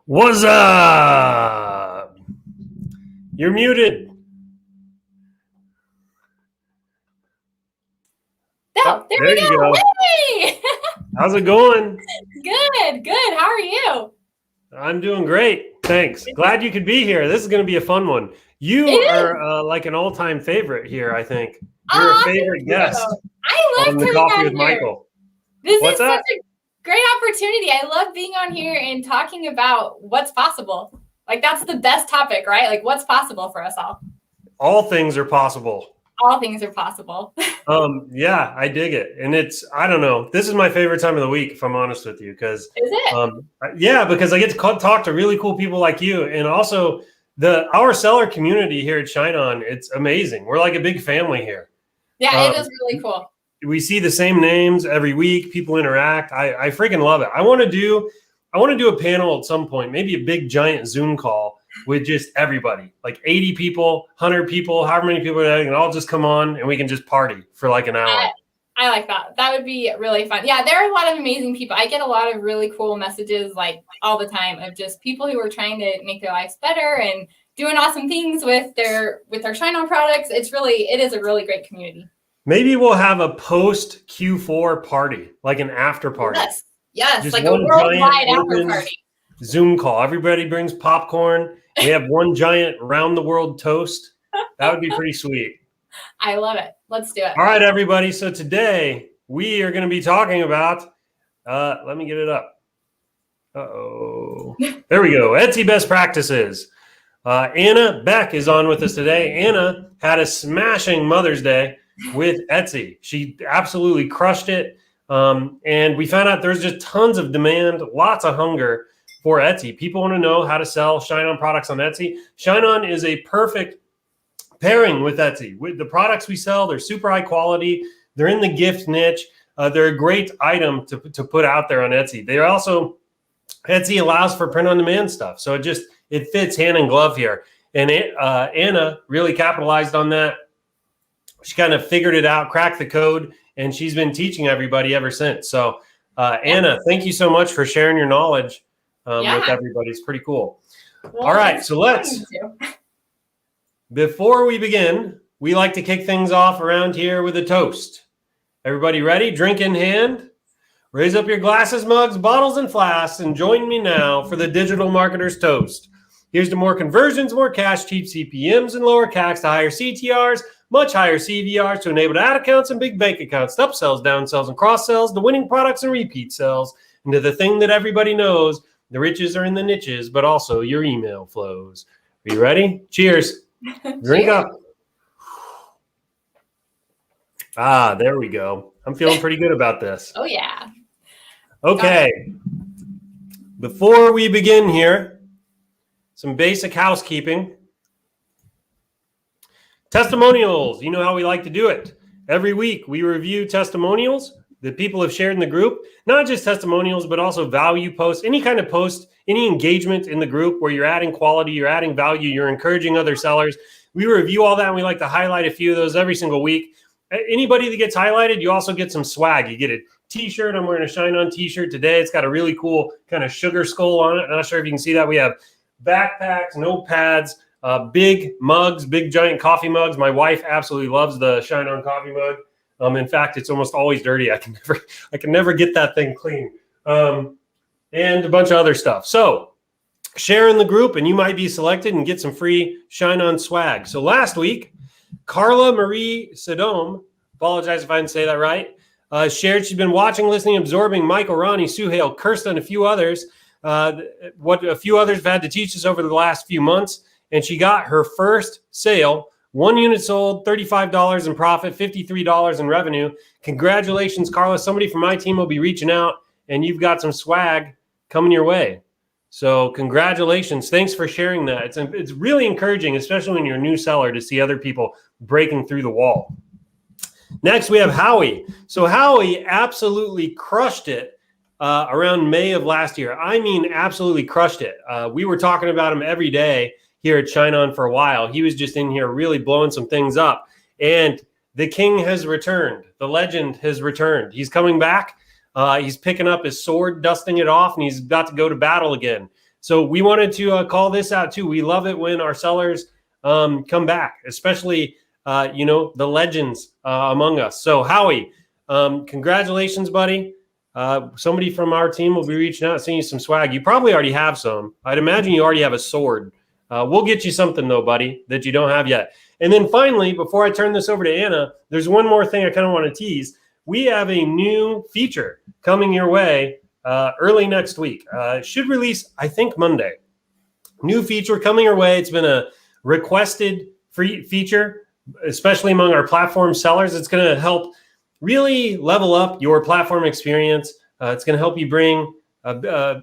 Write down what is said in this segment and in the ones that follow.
What's up? You're muted. Oh, there we go. Hey! How's it going? Good. How are you? I'm doing great. Thanks. Glad you could be here. This is going to be a fun one. You are like an all-time favorite here, I think. You're a favorite guest I love on the coming Coffee on with here. Michael. This What's is that? such a great opportunity. I love being on here and talking about what's possible. Like, that's the best topic, right? Like, what's possible for us all. All things are possible. All things are possible. Yeah, I dig it. And I don't know. This is my favorite time of the week, if I'm honest with you, because Is it? yeah, because I get to talk to really cool people like you, and also our seller community here at ShineOn. It's amazing. We're like a big family here. Yeah, it is really cool. We see the same names every week. People interact. I freaking love it. I want to do a panel at some point, maybe a big giant Zoom call with just everybody, like 80 people, 100 people, however many people are can all just come on and we can just party for like an hour. I like that. That would be really fun. Yeah, there are a lot of amazing people. I get a lot of really cool messages like all the time of just people who are trying to make their lives better and doing awesome things with their ShineOn products. It is a really great community. Maybe we'll have a post Q4 party, like an after party. Yes, just like a worldwide after party. Zoom call. Everybody brings popcorn. We have one giant round the world toast. That would be pretty sweet. I love it. Let's do it. All right, everybody. So today we are going to be talking about, let me get it up. Uh-oh. There we go. Etsy best practices. Anna Beck is on with us today. Anna had a smashing Mother's Day with Etsy. She absolutely crushed it. And we found out there's just tons of demand, lots of hunger for Etsy. People want to know how to sell ShineOn products on Etsy. ShineOn is a perfect pairing with Etsy. With the products we sell, they're super high quality. They're in the gift niche. They're a great item to put out there on Etsy. Etsy allows for print on demand stuff. So it fits hand in glove here. And Anna really capitalized on that. She kind of figured it out, cracked the code, and she's been teaching everybody ever since. So Anna, thank you so much for sharing your knowledge with everybody. It's pretty cool. Well, all right, so before we begin, we like to kick things off around here with a toast. Everybody ready? Drink in hand. Raise up your glasses, mugs, bottles, and flasks, and join me now for the Digital Marketer's Toast. Here's to more conversions, more cash, cheap CPMs, and lower CACs to higher CTRs, much higher CVRs to enable ad accounts and big bank accounts, upsells, downsells, and cross-sells, the winning products and repeat sells, and to the thing that everybody knows, the riches are in the niches, but also your email flows. Are you ready? Cheers. Drink up. There we go. I'm feeling pretty good about this. Oh, yeah. Okay. Before we begin here, some basic housekeeping. Testimonials. You know how we like to do it. Every week we review testimonials that people have shared in the group. Not just testimonials, but also value posts. Any kind of post, any engagement in the group where you're adding quality, you're adding value, you're encouraging other sellers. We review all that, and we like to highlight a few of those every single week. Anybody that gets highlighted, you also get some swag. You get a t-shirt. I'm wearing a ShineOn t-shirt today. It's got a really cool kind of sugar skull on it. I'm not sure if you can see that. We have backpacks, notepads, big mugs, big giant coffee mugs. My wife absolutely loves the ShineOn coffee mug. In fact, it's almost always dirty. I can never get that thing clean. And a bunch of other stuff. So share in the group and you might be selected and get some free ShineOn swag. So last week, Carla Marie Sodom, apologize if I didn't say that right, shared she's been watching, listening, absorbing Michael, Ronnie, Suhail, Kirsten, a few others, what a few others have had to teach us over the last few months. And she got her first sale. 1 unit sold, $35 in profit, $53 in revenue. Congratulations, Carla. Somebody from my team will be reaching out, and you've got some swag coming your way. So congratulations. Thanks for sharing that. It's really encouraging, especially when you're a new seller, to see other people breaking through the wall. Next, we have Howie. So Howie absolutely crushed it around May of last year. I mean, absolutely crushed it. We were talking about him every day here at ShineOn for a while. He was just in here really blowing some things up. And the king has returned. The legend has returned. He's coming back. He's picking up his sword, dusting it off, and he's about to go to battle again. So we wanted to call this out too. We love it when our sellers come back, especially, the legends among us. So Howie, congratulations, buddy. Somebody from our team will be reaching out, sending you some swag. You probably already have some. I'd imagine you already have a sword. We'll get you something though, buddy, that you don't have yet. And then finally, before I turn this over to Anna, there's one more thing I kind of want to tease. We have a new feature coming your way early next week. It should release, I think, Monday. New feature coming your way. It's been a requested free feature, especially among our platform sellers. It's going to help really level up your platform experience. It's going to help you bring a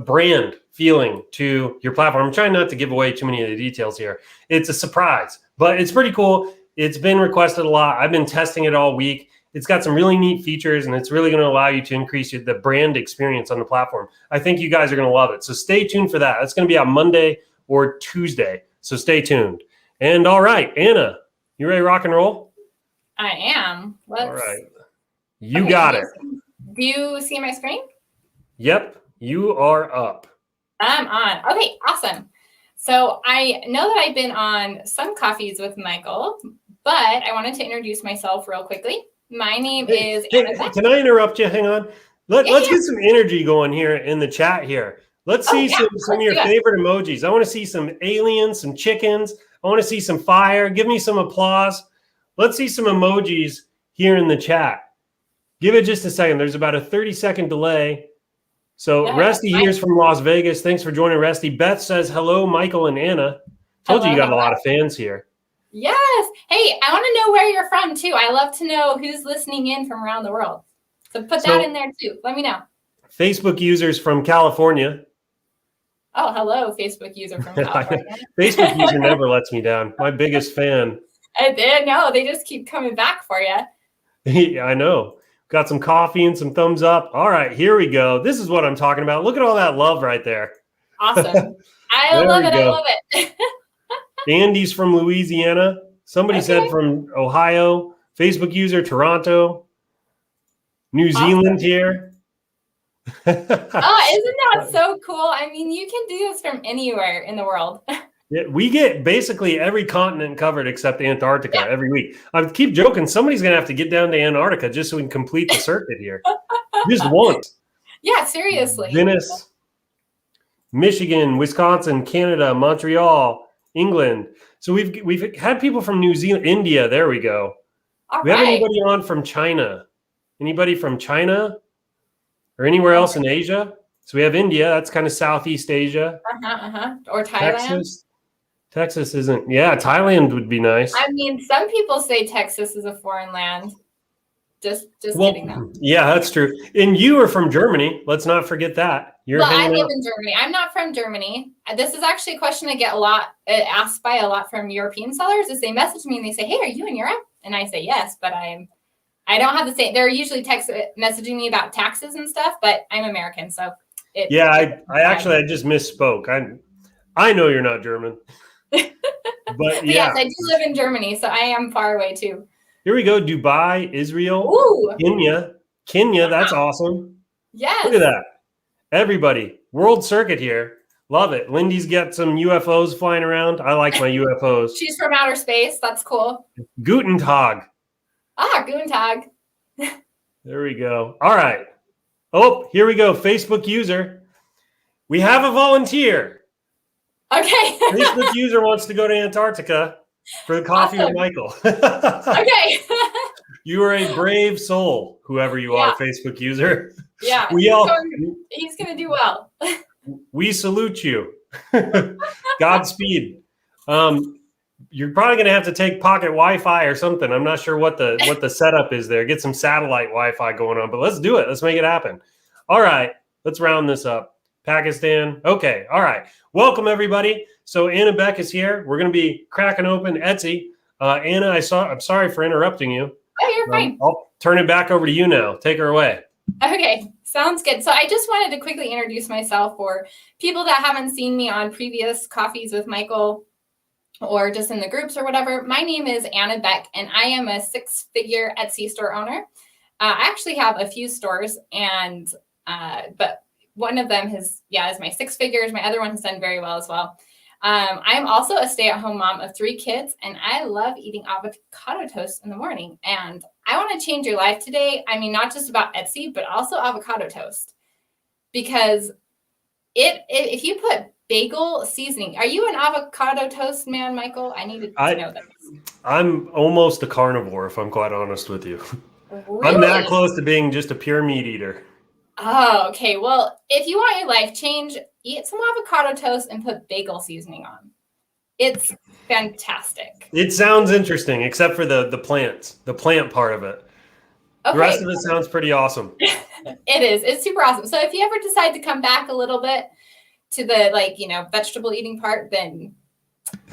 brand feeling to your platform. I'm trying not to give away too many of the details here. It's a surprise, but it's pretty cool. It's been requested a lot. I've been testing it all week. It's got some really neat features, and it's really going to allow you to increase the brand experience on the platform. I think you guys are going to love it. So stay tuned for that. It's going to be on Monday or Tuesday. So stay tuned. And all right, Anna, you ready to rock and roll? I am. All right. You got it. Do you see my screen? Yep. You are up. I'm on. Okay, awesome. So I know that I've been on some coffees with Michael, but I wanted to introduce myself real quickly. My name is Anna Beck. Can I interrupt you? Hang on. Let's get some energy going here in the chat here. Let's see some of your favorite emojis. I want to see some aliens, some chickens. I want to see some fire. Give me some applause. Let's see some emojis here in the chat. Give it just a second. There's about a 30-second delay. So Rusty here's from Las Vegas. Thanks for joining, Rusty. Beth says, hello, Michael and Anna. Told you got a lot of fans here. Yes. Hey, I want to know where you're from, too. I love to know who's listening in from around the world. So put that in there, too. Let me know. Facebook users from California. Oh, hello, Facebook user from California. Facebook user never lets me down. My biggest fan. I did know. They just keep coming back for you. Yeah, I know. Got some coffee and some thumbs up. All right, here we go. This is what I'm talking about. Look at all that love right there. Awesome. I love it. I love it. Andy's from Louisiana. Somebody said from Ohio. Facebook user, Toronto. New Zealand here. Oh, isn't that so cool? I mean, you can do this from anywhere in the world. Yeah, we get basically every continent covered except Antarctica every week. I keep joking. Somebody's going to have to get down to Antarctica just so we can complete the circuit here. Just once. Yeah, seriously. Venice, Michigan, Wisconsin, Canada, Montreal, England. So we've had people from New Zealand, India. There we go. We have anybody on from China? Anybody from China or anywhere else in Asia? So we have India. That's kind of Southeast Asia. Or Thailand. Texas isn't. Yeah, Thailand would be nice. I mean, some people say Texas is a foreign land. Just kidding them. Yeah, that's true. And you are from Germany. Let's not forget that. I live in Germany. I'm not from Germany. This is actually a question I get asked by a lot from European sellers. Is they message me and they say, "Hey, are you in Europe?" And I say yes, but I don't have the same. They're usually messaging me about taxes and stuff, but I'm American, so. I just misspoke. I know you're not German. But yes, I do live in Germany, so I am far away too. Here we go. Dubai, Israel, Kenya. That's awesome. Yes. Look at that. Everybody, world circuit here. Love it. Lindy's got some UFOs flying around. I like my UFOs. She's from outer space. That's cool. Guten Tag. Guten Tag. There we go. All right. Oh, here we go. Facebook user. We have a volunteer. Okay. Facebook user wants to go to Antarctica for the coffee with Michael. Okay. You are a brave soul, whoever you are, Facebook user. Yeah. He's going to do well. We salute you. Godspeed. You're probably going to have to take pocket Wi-Fi or something. I'm not sure what the setup is there. Get some satellite Wi-Fi going on, but let's do it. Let's make it happen. All right. Let's round this up. Pakistan. Okay. All right. Welcome, everybody. So Anna Beck is here. We're going to be cracking open Etsy. Anna, I'm sorry for interrupting you. Oh, you're fine. I'll turn it back over to you now. Take her away. Okay. Sounds good. So I just wanted to quickly introduce myself for people that haven't seen me on previous coffees with Michael or just in the groups or whatever. My name is Anna Beck, and I am a 6-figure Etsy store owner. I actually have a few stores, but one of them is my 6 figures. My other one has done very well as well. I'm also a stay-at-home mom of 3 kids, and I love eating avocado toast in the morning. And I want to change your life today. I mean, not just about Etsy, but also avocado toast, because if you put bagel seasoning, are you an avocado toast man, Michael? I needed to know that. I'm almost a carnivore, if I'm quite honest with you. Really? I'm that close to being just a pure meat eater. Oh, okay. Well, if you want your life change, eat some avocado toast and put bagel seasoning on. It's fantastic. It sounds interesting, except for the plant part of it. Okay. The rest of it sounds pretty awesome. It is. It's super awesome. So if you ever decide to come back a little bit to the vegetable eating part, then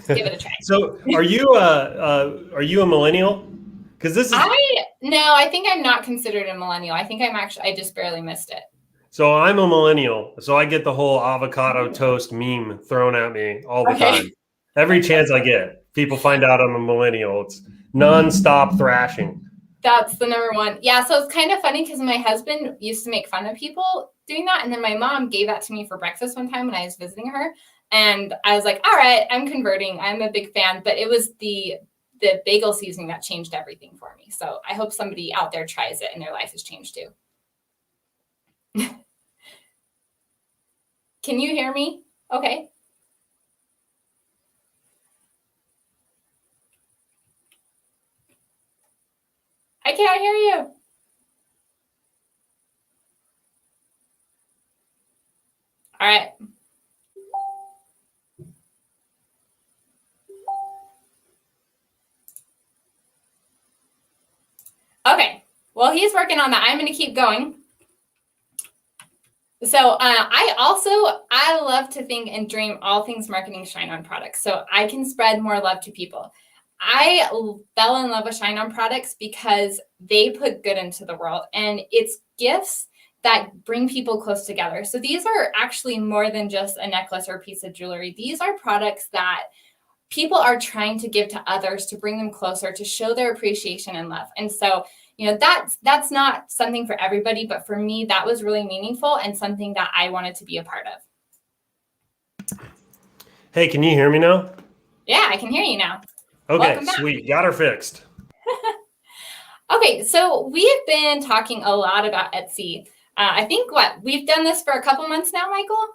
give it a try. So are you a millennial? Because this is I think I'm not considered a millennial. I think I just barely missed it. So I'm a millennial. So I get the whole avocado toast meme thrown at me all the time. Every chance I get, people find out I'm a millennial. It's nonstop thrashing. That's the number one. Yeah, so it's kind of funny because my husband used to make fun of people doing that. And then my mom gave that to me for breakfast one time when I was visiting her. And I was like, all right, I'm converting. I'm a big fan. But it was the bagel seasoning that changed everything for me. So I hope somebody out there tries it and their life has changed too. Can you hear me? Okay. I can't hear you. All right. Okay. Well, he's working on that. I'm going to keep going. So I love to think and dream all things marketing ShineOn products, so I can spread more love to people. I fell in love with ShineOn products because they put good into the world, and it's gifts that bring people close together. So these are actually more than just a necklace or a piece of jewelry. These are products that people are trying to give to others to bring them closer, to show their appreciation and love. And so, that's not something for everybody, but for me, that was really meaningful and something that I wanted to be a part of. Hey, can you hear me now? Yeah, I can hear you now. Okay, sweet. Got her fixed. Okay, so we've been talking a lot about Etsy. I think we've done this for a couple months now, Michael?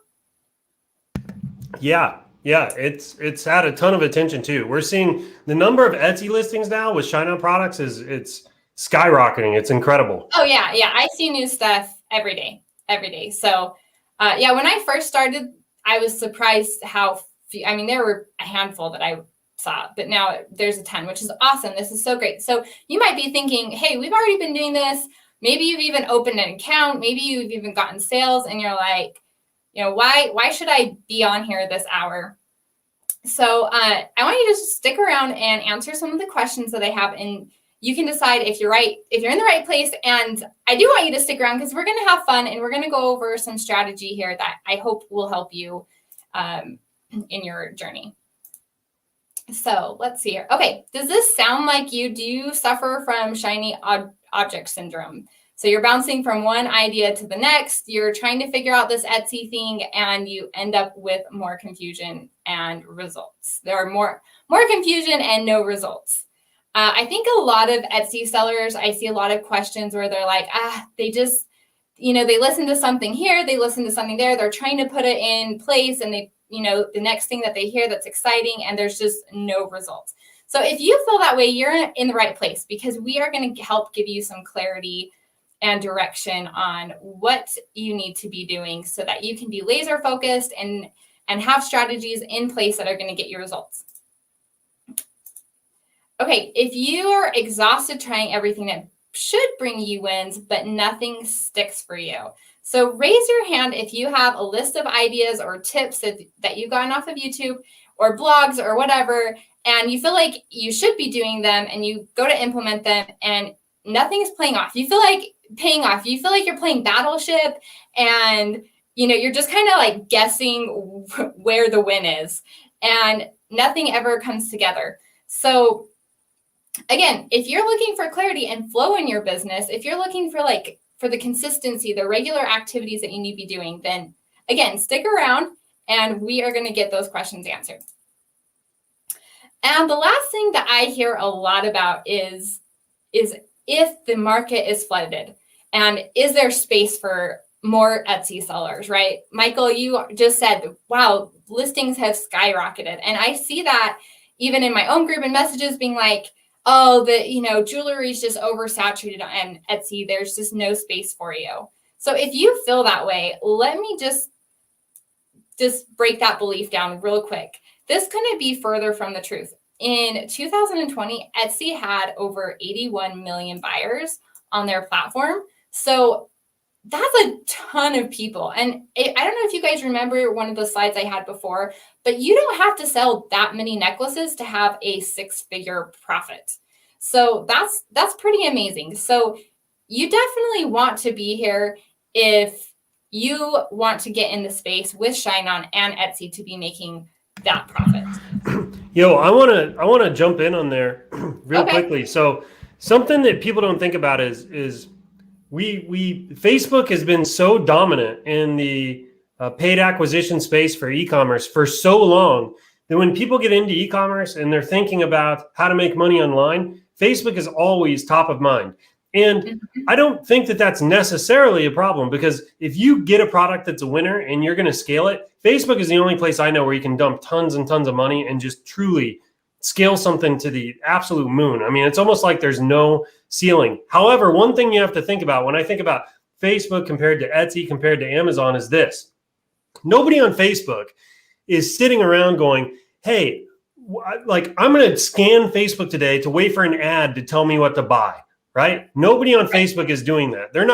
Yeah, it's had a ton of attention too. We're seeing the number of Etsy listings now with ShineOn products it's skyrocketing. It's incredible. Oh yeah. I see new stuff every day. So when I first started, I was surprised how few, there were a handful that I saw, but now there's a ton, which is awesome. This is so great. So you might be thinking, hey, we've already been doing this. Maybe you've even opened an account. Maybe you've even gotten sales, and you're like, why should I be on here this hour? So I want you to just stick around and answer some of the questions that I have, and you can decide if you're in the right place. And I do want you to stick around because we're going to have fun, and we're going to go over some strategy here that I hope will help you in your journey. So let's see here. Okay, does this sound like you? Do you suffer from shiny object syndrome? So you're bouncing from one idea to the next. You're trying to figure out this Etsy thing, and you end up with more confusion and results. There are more confusion and no results. I think a lot of Etsy sellers, I see a lot of questions where they're like, they just, they listen to something here, they listen to something there, they're trying to put it in place, and they, the next thing that they hear that's exciting, and there's just no results. So if you feel that way, you're in the right place, because we are going to help give you some clarity and direction on what you need to be doing so that you can be laser focused and have strategies in place that are going to get you results. Okay, if you are exhausted trying everything that should bring you wins, but nothing sticks for you. So raise your hand if you have a list of ideas or tips that you've gotten off of YouTube or blogs or whatever, and you feel like you should be doing them, and you go to implement them and nothing is paying off. You feel like you're playing Battleship, and you're just kind of like guessing where the win is, and nothing ever comes together. So again, if you're looking for clarity and flow in your business, if you're looking for like for the consistency, the regular activities that you need to be doing, then again, stick around and we are going to get those questions answered. And the last thing that I hear a lot about is if the market is flooded and is there space for more Etsy sellers, right? Michael, you just said, wow, listings have skyrocketed. And I see that even in my own group and messages being like, oh, jewelry is just oversaturated on Etsy. There's just no space for you. So if you feel that way, let me just break that belief down real quick. This couldn't be further from the truth. In 2020, Etsy had over 81 million buyers on their platform. So that's a ton of people. And I don't know if you guys remember one of the slides I had before, but you don't have to sell that many necklaces to have a 6-figure profit. So that's pretty amazing. So you definitely want to be here if you want to get in the space with ShineOn and Etsy to be making that profit. Yo, I want to jump in on there real quickly. So something that people don't think about is Facebook has been so dominant in the paid acquisition space for e-commerce for so long that when people get into e-commerce and they're thinking about how to make money online, Facebook is always top of mind. And I don't think that that's necessarily a problem, because if you get a product that's a winner and you're going to scale it, Facebook is the only place I know where you can dump tons and tons of money and just truly scale something to the absolute moon. I mean, it's almost like there's no ceiling. However, one thing you have to think about when I think about Facebook compared to Etsy, compared to Amazon, is this. Nobody on Facebook is sitting around going, hey, like, I'm going to scan Facebook today to wait for an ad to tell me what to buy. Right? Nobody on Facebook is doing that. They're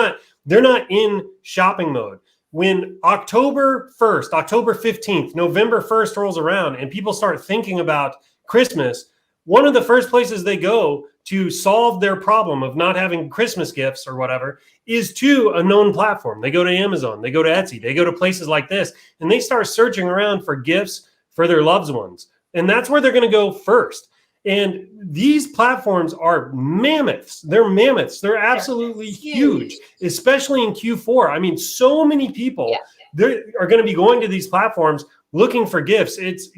not in shopping mode. When October 1st, October 15th, November 1st rolls around and people start thinking about Christmas, one of the first places they go to solve their problem of not having Christmas gifts or whatever is to a known platform. They go to Amazon, they go to Etsy, they go to places like this, and they start searching around for gifts for their loved ones. And that's where they're going to go first. And these platforms are mammoths. They're mammoths. They're absolutely huge, especially in Q4. I mean, so many people are going to be going to these platforms looking for gifts. It's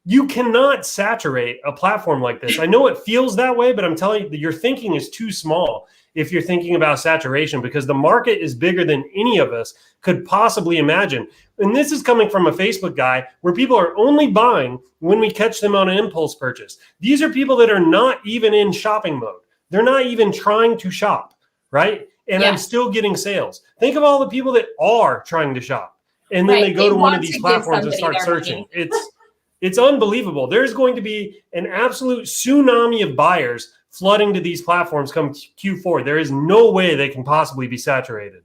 you cannot saturate a platform like this. I know it feels that way, but I'm telling you that your thinking is too small if you're thinking about saturation, because the market is bigger than any of us could possibly imagine. And this is coming from a Facebook guy where people are only buying when we catch them on an impulse purchase. These are people that are not even in shopping mode. They're not even trying to shop, right? And I'm still getting sales. Think of all the people that are trying to shop. And then they go to one of these platforms and start searching. It's unbelievable. There's going to be an absolute tsunami of buyers flooding to these platforms come Q4. There is no way they can possibly be saturated.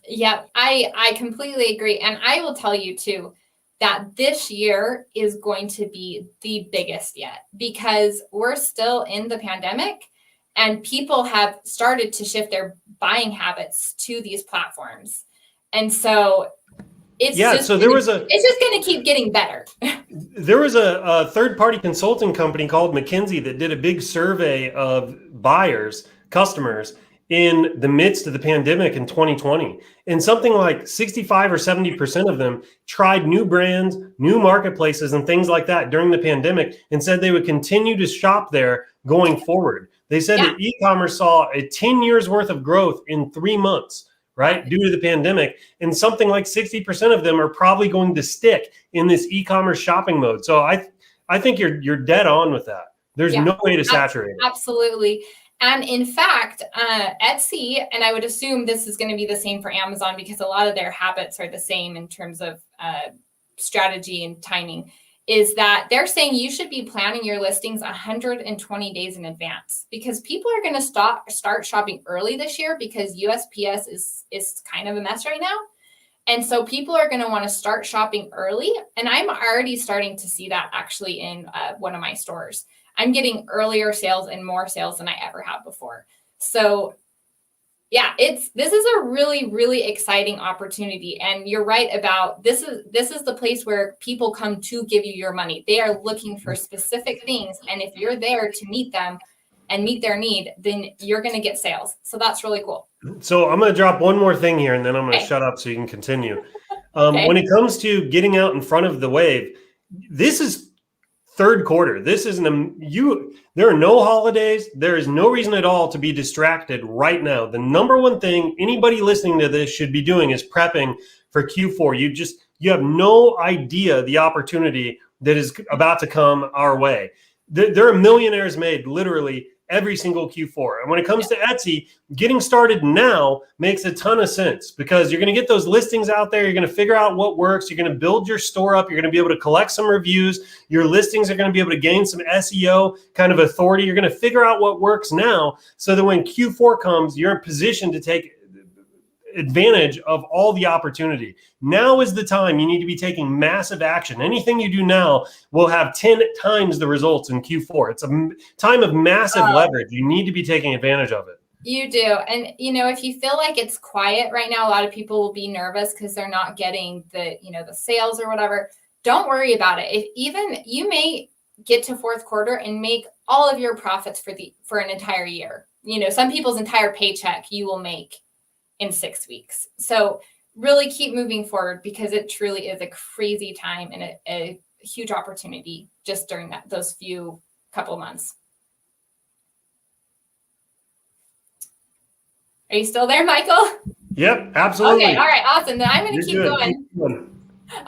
Yeah, I completely agree. And I will tell you too, that this year is going to be the biggest yet, because we're still in the pandemic and people have started to shift their buying habits to these platforms. And so it's just going to keep getting better. There was a third-party consulting company called McKinsey that did a big survey of buyers, customers, in the midst of the pandemic in 2020. And something like 65 or 70% of them tried new brands, new marketplaces, and things like that during the pandemic, and said they would continue to shop there going forward. They said that e-commerce saw a 10 years worth of growth in 3 months. Right, due to the pandemic, and something like 60% of them are probably going to stick in this e-commerce shopping mode. So I think you're dead on with that. There's no way to saturate it. Absolutely. And in fact, Etsy, and I would assume this is going to be the same for Amazon, because a lot of their habits are the same in terms of strategy and timing, is that they're saying you should be planning your listings 120 days in advance, because people are going to start shopping early this year, because USPS is kind of a mess right now. And so people are going to want to start shopping early. And I'm already starting to see that actually in one of my stores. I'm getting earlier sales and more sales than I ever have before. So yeah, this is a really, really exciting opportunity. And you're right about this is the place where people come to give you your money. They are looking for specific things. And if you're there to meet them and meet their need, then you're going to get sales. So that's really cool. So I'm going to drop one more thing here, and then I'm going to Okay. shut up so you can continue. Okay. When it comes to getting out in front of the wave, this is third quarter. This isn't there are no holidays. There is no reason at all to be distracted right now. The number one thing anybody listening to this should be doing is prepping for Q4. You have no idea the opportunity that is about to come our way. There are millionaires made literally every single Q4. And when it comes to Etsy, getting started now makes a ton of sense because you're going to get those listings out there. You're going to figure out what works. You're going to build your store up. You're going to be able to collect some reviews. Your listings are going to be able to gain some SEO kind of authority. You're going to figure out what works now so that when Q4 comes, you're in position to take advantage of all the opportunity. Now is the time you need to be taking massive action. Anything you do now will have 10 times the results in Q4. It's a time of massive leverage. You need to be taking advantage of it. You do. And, if you feel like it's quiet right now, a lot of people will be nervous because they're not getting the sales or whatever. Don't worry about it. If even you may get to fourth quarter and make all of your profits for an entire year. Some people's entire paycheck you will make in 6 weeks. So really keep moving forward because it truly is a crazy time and a huge opportunity just during those few couple of months. Are you still there, Michael? Yep, absolutely. Okay, all right, awesome. Then I'm going to keep going.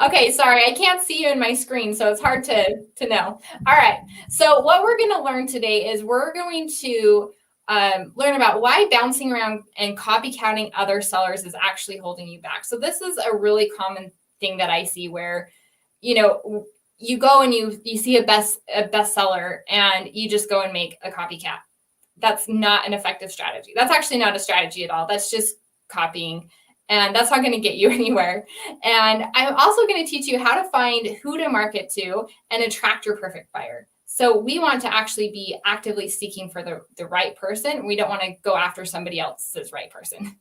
Okay, sorry, I can't see you in my screen, so it's hard to know. All right, so what we're going to learn today is we're going to learn about why bouncing around and copycatting other sellers is actually holding you back. So this is a really common thing that I see where, you go and you see a bestseller and you just go and make a copycat. That's not an effective strategy. That's actually not a strategy at all. That's just copying. And that's not going to get you anywhere. And I'm also going to teach you how to find who to market to and attract your perfect buyer. So we want to actually be actively seeking for the right person. We don't want to go after somebody else's right person.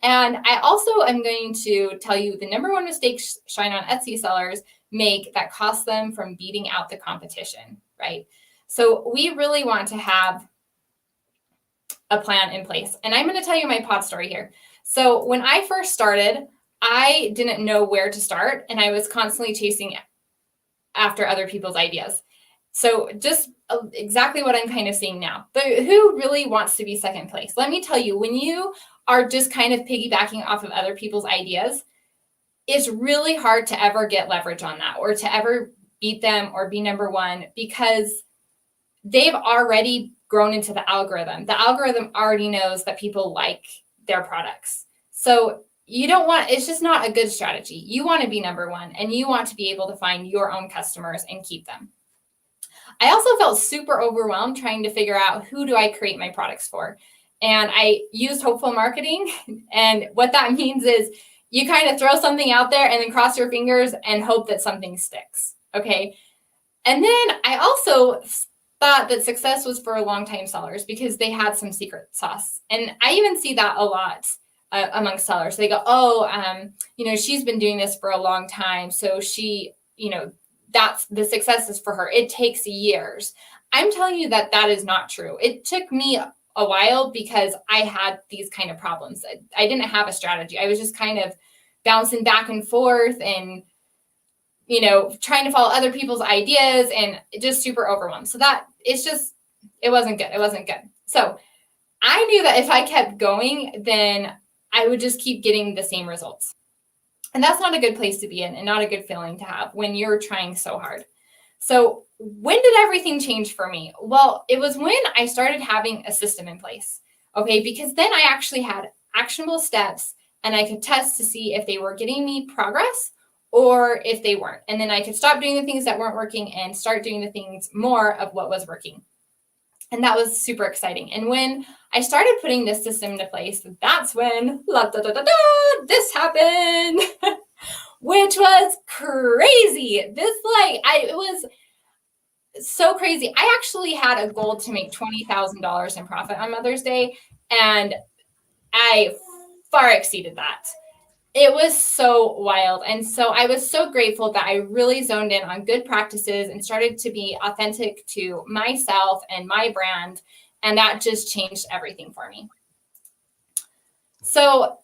And I also am going to tell you the number one mistake ShineOn Etsy sellers make that costs them from beating out the competition, right? So we really want to have a plan in place. And I'm going to tell you my pod story here. So when I first started, I didn't know where to start, and I was constantly chasing after other people's ideas. So just exactly what I'm kind of seeing now. But who really wants to be second place? Let me tell you, when you are just kind of piggybacking off of other people's ideas, it's really hard to ever get leverage on that or to ever beat them or be number one because they've already grown into the algorithm. The algorithm already knows that people like their products. So you don't want, it's just not a good strategy. You want to be number one and you want to be able to find your own customers and keep them. I also felt super overwhelmed trying to figure out who do I create my products for. And I used hopeful marketing. And what that means is you kind of throw something out there and then cross your fingers and hope that something sticks. Okay. And then I also thought that success was for long-time sellers because they had some secret sauce. And I even see that a lot among sellers. They go, she's been doing this for a long time. So she, that's the success is for her. It takes years. I'm telling you that is not true. It took me a while because I had these kind of problems. I didn't have a strategy. I was just kind of bouncing back and forth and, trying to follow other people's ideas and just super overwhelmed. So it wasn't good. It wasn't good. So I knew that if I kept going, then I would just keep getting the same results. And that's not a good place to be in and not a good feeling to have when you're trying so hard. So when did everything change for me? Well, it was when I started having a system in place. Okay, because then I actually had actionable steps and I could test to see if they were getting me progress or if they weren't. And then I could stop doing the things that weren't working and start doing the things more of what was working. And that was super exciting. And when I started putting this system into place, that's when this happened, which was crazy. It was so crazy. I actually had a goal to make $20,000 in profit on Mother's Day, and I far exceeded that. It was so wild. And so I was so grateful that I really zoned in on good practices and started to be authentic to myself and my brand. And that just changed everything for me. So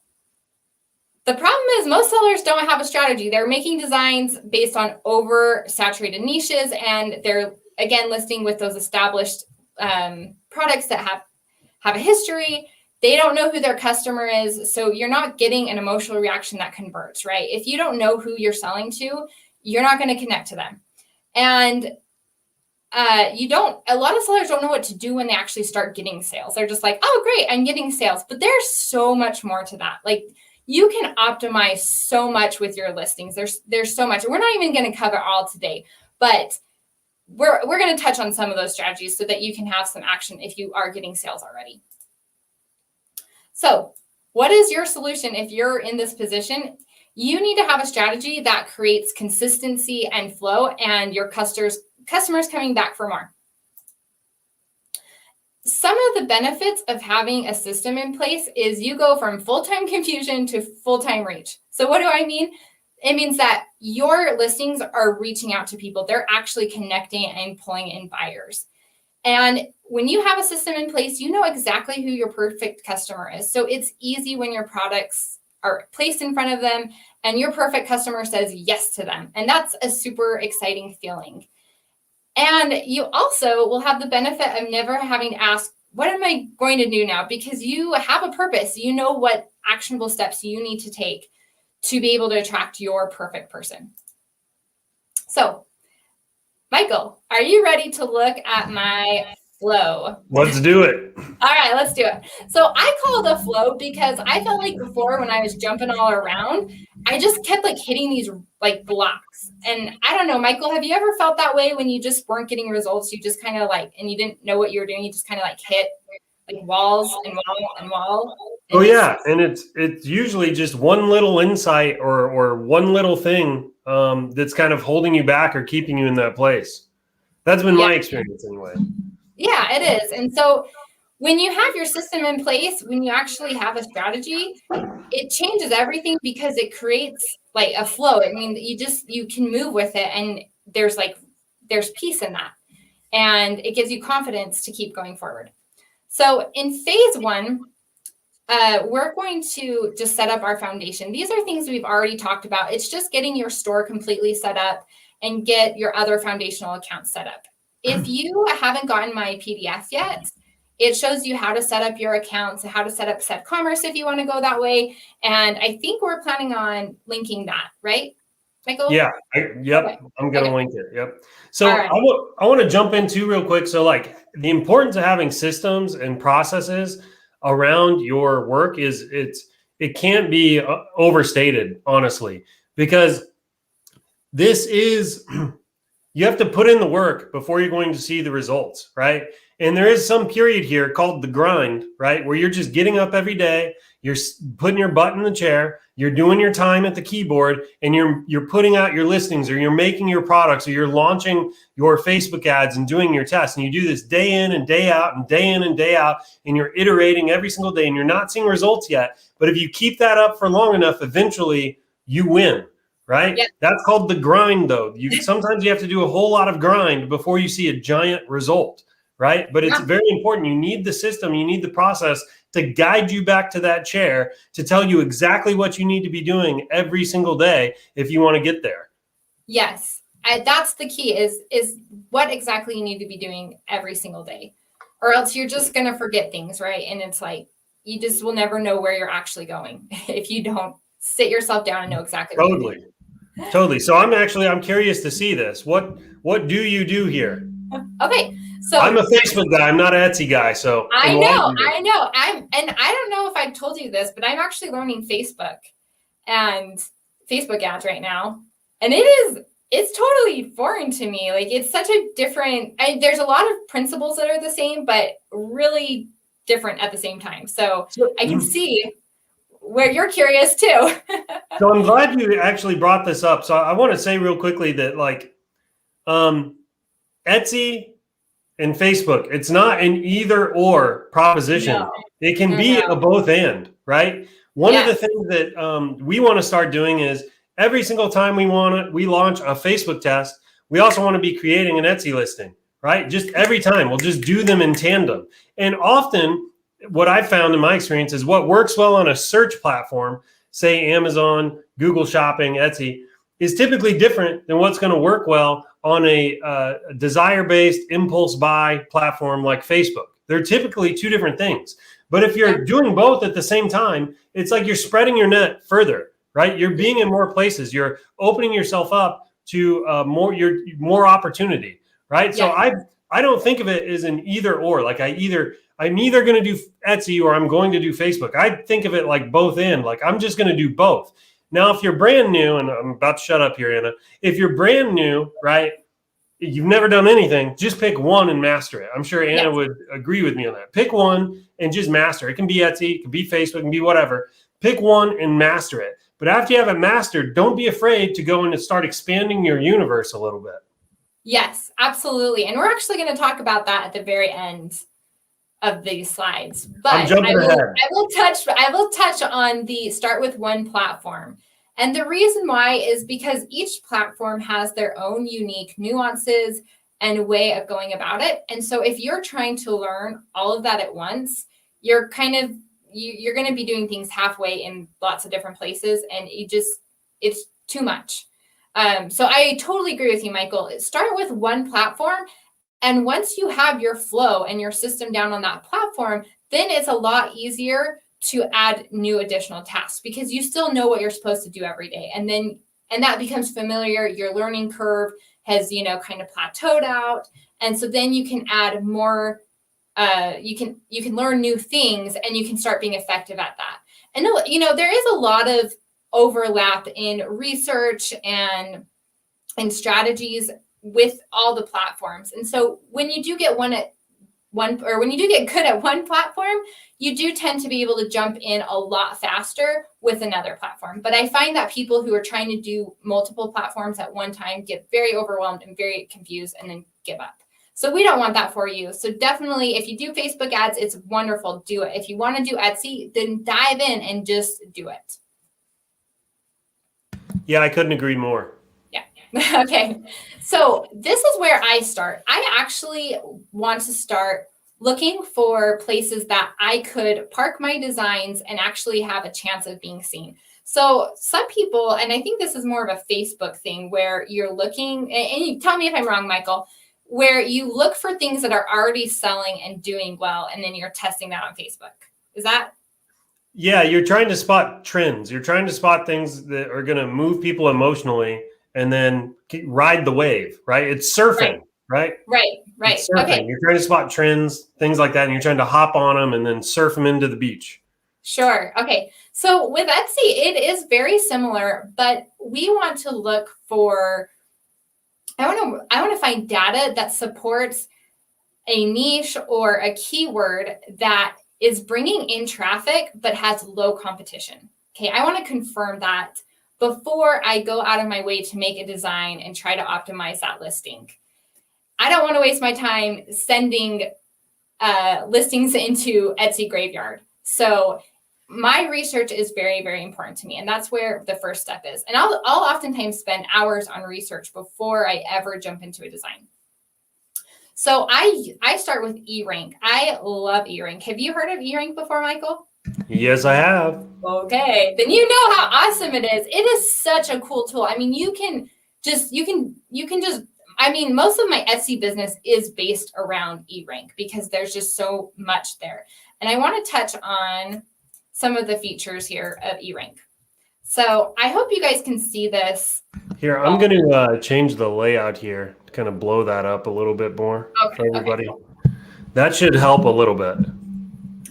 the problem is most sellers don't have a strategy. They're making designs based on oversaturated niches, and they're, again, listing with those established products that have a history. They don't know who their customer is, so you're not getting an emotional reaction that converts, right? If you don't know who you're selling to, you're not going to connect to them. And a lot of sellers don't know what to do when they actually start getting sales. They're just like, oh, great, I'm getting sales. But there's so much more to that. Like, you can optimize so much with your listings. There's so much. We're not even going to cover all today, but we're going to touch on some of those strategies so that you can have some action if you are getting sales already. So what is your solution if you're in this position? You need to have a strategy that creates consistency and flow, and your customers coming back for more. Some of the benefits of having a system in place is you go from full-time confusion to full-time reach. So what do I mean? It means that your listings are reaching out to people. They're actually connecting and pulling in buyers. And when you have a system in place, you know exactly who your perfect customer is. So it's easy when your products are placed in front of them and your perfect customer says yes to them. And that's a super exciting feeling. And you also will have the benefit of never having to ask, what am I going to do now? Because you have a purpose. You know what actionable steps you need to take to be able to attract your perfect person. So, Michael, are you ready to look at my flow? Let's do it. All right, let's do it. So I call it a flow because I felt like before when I was jumping all around, I just kept like hitting these like blocks. And I don't know, Michael, have you ever felt that way when you just weren't getting results? You just kind of like, and you didn't know what you were doing. You just kind of like hit like walls and wall and wall. Oh yeah, and it's usually just one little insight or one little thing that's kind of holding you back or keeping you in that place. That's been my experience anyway. Yeah, it is. And so when you have your system in place, when you actually have a strategy, it changes everything because it creates like a flow. I mean, you can move with it, and there's peace in that, and it gives you confidence to keep going forward. So in phase one, we're going to just set up our foundation. These are things we've already talked about. It's just getting your store completely set up and get your other foundational accounts set up. If you haven't gotten my PDF yet, it shows you how to set up your accounts, how to set up Set Commerce if you want to go that way. And I think we're planning on linking that, right, Michael? Yeah. Yep. Okay. I'm going to link it. Yep. So right. I want to jump in too real quick. So like the importance of having systems and processes around your work is it can't be overstated, honestly, because this is, you have to put in the work before you're going to see the results, right? And there is some period here called the grind, right? Where you're just getting up every day, you're putting your butt in the chair, you're doing your time at the keyboard, and you're putting out your listings, or you're making your products, or you're launching your Facebook ads and doing your tests. And you do this day in and day out and day in and day out, and you're iterating every single day, and you're not seeing results yet. But if you keep that up for long enough, eventually you win. Right? Yep. That's called the grind, though. Sometimes you have to do a whole lot of grind before you see a giant result, right? But it's very important. You need the system, you need the process to guide you back to that chair, to tell you exactly what you need to be doing every single day if you want to get there. Yes, that's the key is what exactly you need to be doing every single day, or else you're just going to forget things, right? And it's like, you just will never know where you're actually going if you don't sit yourself down and know exactly what you're doing. Totally. So I'm curious to see this. What do you do here? Okay. So I'm a Facebook guy. I'm not an Etsy guy. So I know. And I don't know if I told you this, but I'm actually learning Facebook and Facebook ads right now. And it's totally foreign to me. Like, it's such a different, there's a lot of principles that are the same, but really different at the same time. So I can see where you're curious too. So I'm glad you actually brought this up. So I want to say real quickly that like Etsy and Facebook, it's not an either or proposition. No. It can be a both and, right? One of the things that we want to start doing is every single time we launch a Facebook test, we also want to be creating an Etsy listing, right? Just every time we'll just do them in tandem. And often what I've found in my experience is what works well on a search platform, say Amazon, Google Shopping, Etsy, is typically different than what's going to work well on a desire-based impulse buy platform like Facebook. They're typically two different things. But if you're doing both at the same time, it's like you're spreading your net further, right? You're being in more places. You're opening yourself up to more opportunity, right? So I don't think of it as an either or. Like I'm either going to do Etsy or I'm going to do Facebook. I think of it like both in. Like I'm just going to do both. Now, if you're brand new, and I'm about to shut up here, Anna, if you're brand new, right, you've never done anything, just pick one and master it. I'm sure Anna would agree with me on that. Pick one and just master it. It can be Etsy, it can be Facebook, it can be whatever. Pick one and master it. But after you have it mastered, don't be afraid to go in and start expanding your universe a little bit. Yes, absolutely. And we're actually going to talk about that at the very end of these slides. But I will touch on the start with one platform. And the reason why is because each platform has their own unique nuances and way of going about it. And so if you're trying to learn all of that at once, you're going to be doing things halfway in lots of different places, and it's too much. So I totally agree with you, Michael. Start with one platform. And once you have your flow and your system down on that platform, then it's a lot easier to add new additional tasks because you still know what you're supposed to do every day. And that becomes familiar. Your learning curve has, kind of plateaued out. And so then you can add more, you can learn new things and you can start being effective at that. And, there is a lot of overlap in research and strategies with all the platforms. And so when you do get when you do get good at one platform, you do tend to be able to jump in a lot faster with another platform. But I find that people who are trying to do multiple platforms at one time get very overwhelmed and very confused and then give up. So we don't want that for you. So definitely, if you do Facebook ads, it's wonderful. Do it. If you want to do Etsy, then dive in and just do it. Yeah, I couldn't agree more. Yeah. Okay. So this is where I start. I actually want to start looking for places that I could park my designs and actually have a chance of being seen. So some people, and I think this is more of a Facebook thing where you're looking, and you tell me if I'm wrong, Michael, where you look for things that are already selling and doing well, and then you're testing that on Facebook. Is that? Yeah, you're trying to spot trends. You're trying to spot things that are going to move people emotionally and then ride the wave, right? It's surfing, right? Right. It's surfing. Okay. You're trying to spot trends, things like that, and you're trying to hop on them and then surf them into the beach. Sure. Okay. So with Etsy, it is very similar, but we want to look for, I want to find data that supports a niche or a keyword that is bringing in traffic, but has low competition. Okay. I want to confirm that before I go out of my way to make a design and try to optimize that listing. I don't want to waste my time sending listings into Etsy Graveyard. So my research is very, very important to me. And that's where the first step is. And I'll oftentimes spend hours on research before I ever jump into a design. So I start with eRank. I love eRank. Have you heard of eRank before, Michael? Yes, I have. Okay, then you know how awesome it is. It is such a cool tool. I mean, you can just, I mean, most of my Etsy business is based around eRank because there's just so much there. And I want to touch on some of the features here of eRank. So I hope you guys can see this. Here, I'm going to change the layout here to kind of blow that up a little bit more for everybody. Okay. That should help a little bit.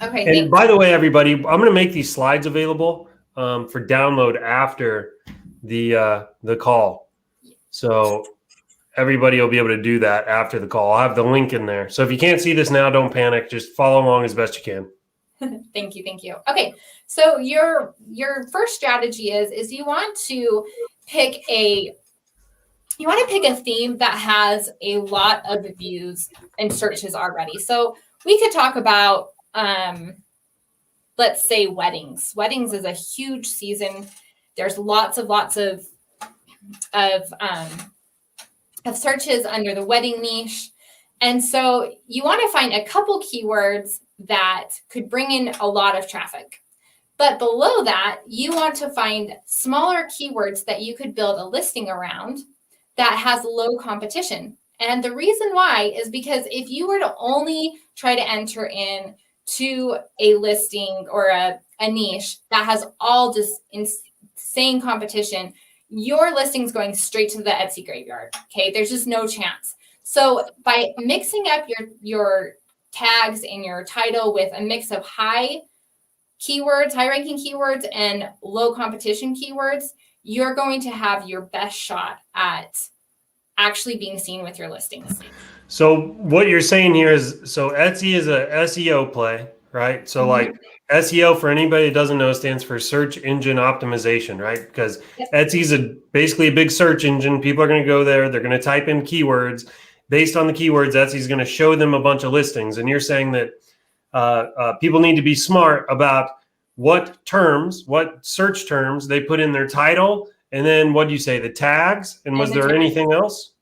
Okay. And by the way, everybody, I'm going to make these slides available for download after the call. So everybody will be able to do that after the call. I'll have the link in there. So if you can't see this now, don't panic. Just follow along as best you can. Thank you. Okay. So your first strategy is you want to pick a theme that has a lot of views and searches already. So we could talk about let's say weddings. Weddings is a huge season. There's lots of searches under the wedding niche. And so you want to find a couple keywords that could bring in a lot of traffic. But below that, you want to find smaller keywords that you could build a listing around that has low competition. And the reason why is because if you were to only try to enter in to a listing or a niche that has all just insane competition, your listing's going straight to the Etsy graveyard. Okay, there's just no chance. So by mixing up your tags and your title with a mix of high ranking keywords and low competition keywords, you're going to have your best shot at actually being seen with your listings. So what you're saying here is, so Etsy is a SEO play, right? So like SEO, for anybody that doesn't know, stands for search engine optimization, right? Because Etsy's basically a big search engine. People are going to go there. They're going to type in keywords. Based on the keywords, Etsy's going to show them a bunch of listings. And you're saying that people need to be smart about what search terms they put in their title. And then what do you say, the tags? And was there anything else?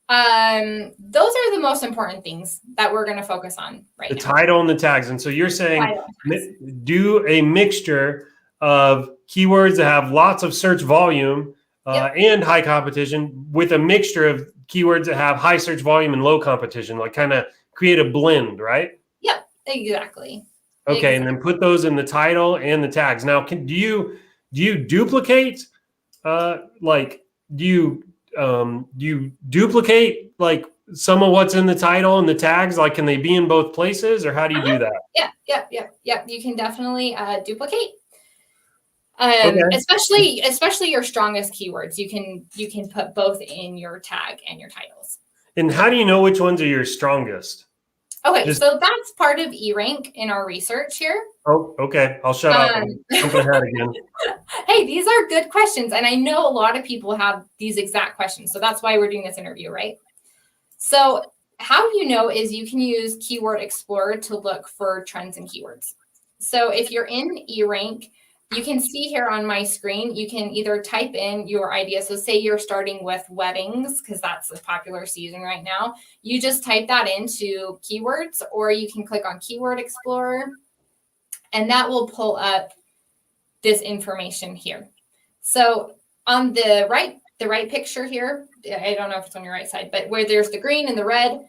Those are the most important things that we're going to focus on right now. The title and the tags. And so you're saying do a mixture of keywords that have lots of search volume and high competition with a mixture of keywords that have high search volume and low competition, like kind of create a blend, right? Yep, exactly. Okay, and then put those in the title and the tags. Now, do you duplicate do you duplicate like some of what's in the title and the tags? Like, can they be in both places, or how do you do that? Yeah. You can definitely duplicate. Especially your strongest keywords. You can put both in your tag and your titles. And how do you know which ones are your strongest? Okay, so that's part of eRank in our research here. Oh, okay. I'll shut up. I'm jumping ahead again. Hey, these are good questions. And I know a lot of people have these exact questions. So that's why we're doing this interview, right? So how you know is you can use Keyword Explorer to look for trends and keywords. So if you're in eRank, you can see here on my screen, you can either type in your idea. So say you're starting with weddings, because that's a popular season right now. You just type that into keywords, or you can click on Keyword Explorer, and that will pull up this information here. So on the right picture here, I don't know if it's on your right side, but where there's the green and the red,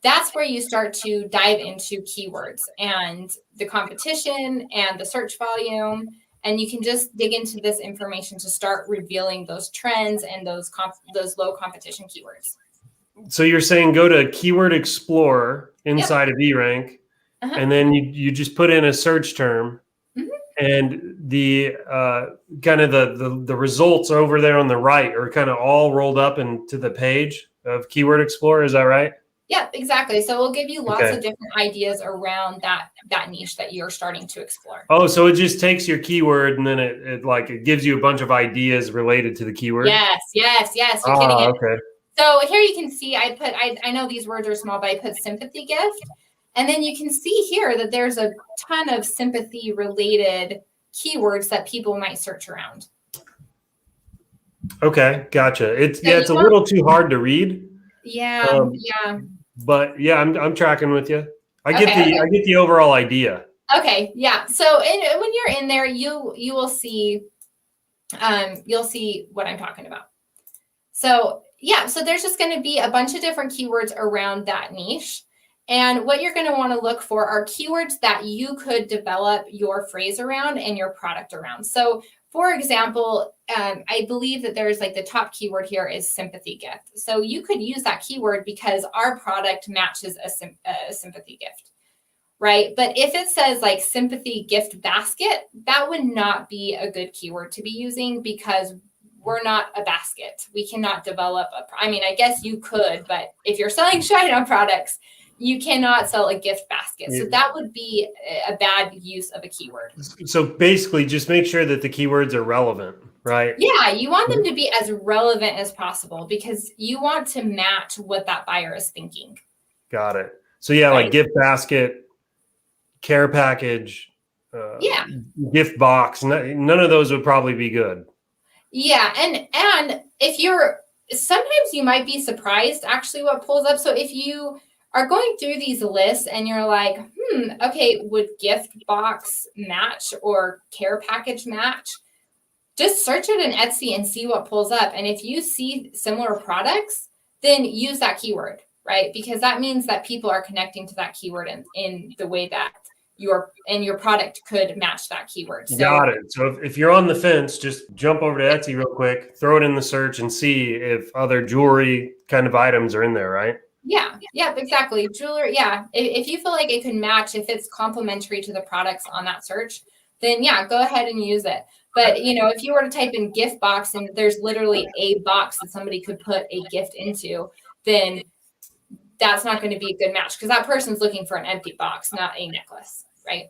that's where you start to dive into keywords and the competition and the search volume. And you can just dig into this information to start revealing those trends and those low competition keywords. So you're saying go to Keyword Explorer inside of eRank, and then you just put in a search term, and the kind of the results over there on the right are kind of all rolled up into the page of Keyword Explorer. Is that right? Yeah, exactly. So we'll give you lots of different ideas around that niche that you're starting to explore. Oh, so it just takes your keyword and then it gives you a bunch of ideas related to the keyword. Yes. You're kidding it. Okay. So here you can see I know these words are small, but I put sympathy gift. And then you can see here that there's a ton of sympathy related keywords that people might search around. Okay, gotcha. It's a little too hard to read. Yeah. But yeah, I'm tracking with you. I get the overall idea. Okay, yeah. So when you're in there, you will see what I'm talking about. So yeah, so there's just going to be a bunch of different keywords around that niche. And what you're going to want to look for are keywords that you could develop your phrase around and your product around. So for example, I believe that there's the top keyword here is sympathy gift. So you could use that keyword because our product matches a sympathy gift, right? But if it says sympathy gift basket, that would not be a good keyword to be using because we're not a basket. We cannot develop I guess you could, but if you're selling ShineOn products, you cannot sell a gift basket. So that would be a bad use of a keyword. So basically just make sure that the keywords are relevant, right? Yeah, you want them to be as relevant as possible because you want to match what that buyer is thinking. Got it. So yeah, right. Like gift basket, care package, gift box, none of those would probably be good. Yeah, and if sometimes you might be surprised actually what pulls up. So if you are going through these lists and you're like, okay, would gift box match or care package match? Just search it in Etsy and see what pulls up. And if you see similar products, then use that keyword, right? Because that means that people are connecting to that keyword in the way that your product could match that keyword. So, got it. So if you're on the fence, just jump over to Etsy real quick, throw it in the search and see if other jewelry kind of items are in there, right? Yeah, exactly. Jewelry, yeah. If you feel like it could match, if it's complementary to the products on that search, then yeah, go ahead and use it. But if you were to type in gift box and there's literally a box that somebody could put a gift into, then that's not going to be a good match because that person's looking for an empty box, not a necklace, right?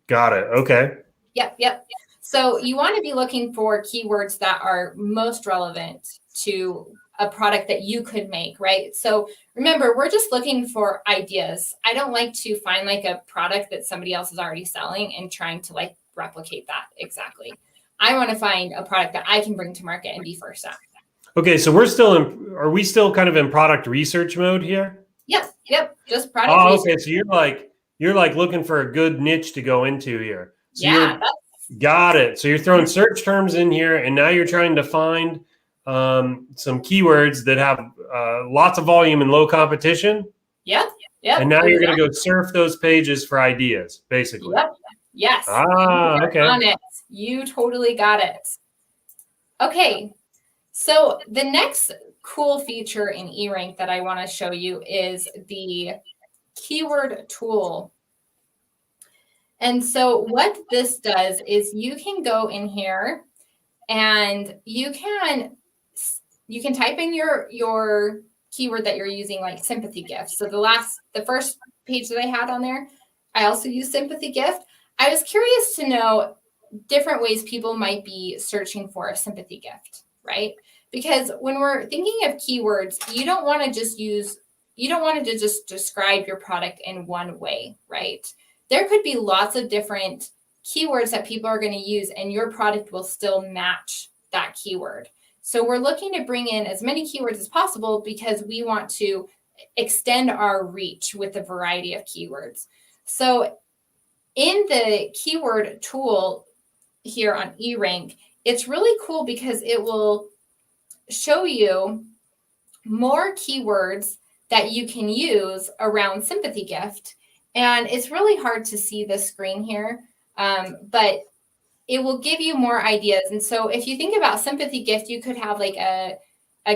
Got it. Okay. Yep. So you want to be looking for keywords that are most relevant to a product that you could make, right? So remember, we're just looking for ideas. I don't like to find like a product that somebody else is already selling and trying to like replicate that exactly. I want to find a product that I can bring to market and be first at. Okay, so are we still kind of in product research mode here? Yep. Just product research. Okay. So you're like looking for a good niche to go into here. So got it. So you're throwing search terms in here, and now you're trying to find some keywords that have lots of volume and low competition. Yep. And now you're going to go surf those pages for ideas, basically. Yep. Yes. Okay. On it. You totally got it. Okay. So the next cool feature in eRank that I want to show you is the keyword tool. And so what this does is you can go in here and you can type in your keyword that you're using, like sympathy gift. So the first page that I had on there, I also use sympathy gift. I was curious to know different ways people might be searching for a sympathy gift, right? Because when we're thinking of keywords, you don't want to just describe your product in one way, right? There could be lots of different keywords that people are going to use and your product will still match that keyword. So we're looking to bring in as many keywords as possible because we want to extend our reach with a variety of keywords. So in the keyword tool here on eRank, it's really cool because it will show you more keywords that you can use around sympathy gift. And it's really hard to see this screen here, but it will give you more ideas. And so if you think about sympathy gift, you could have like a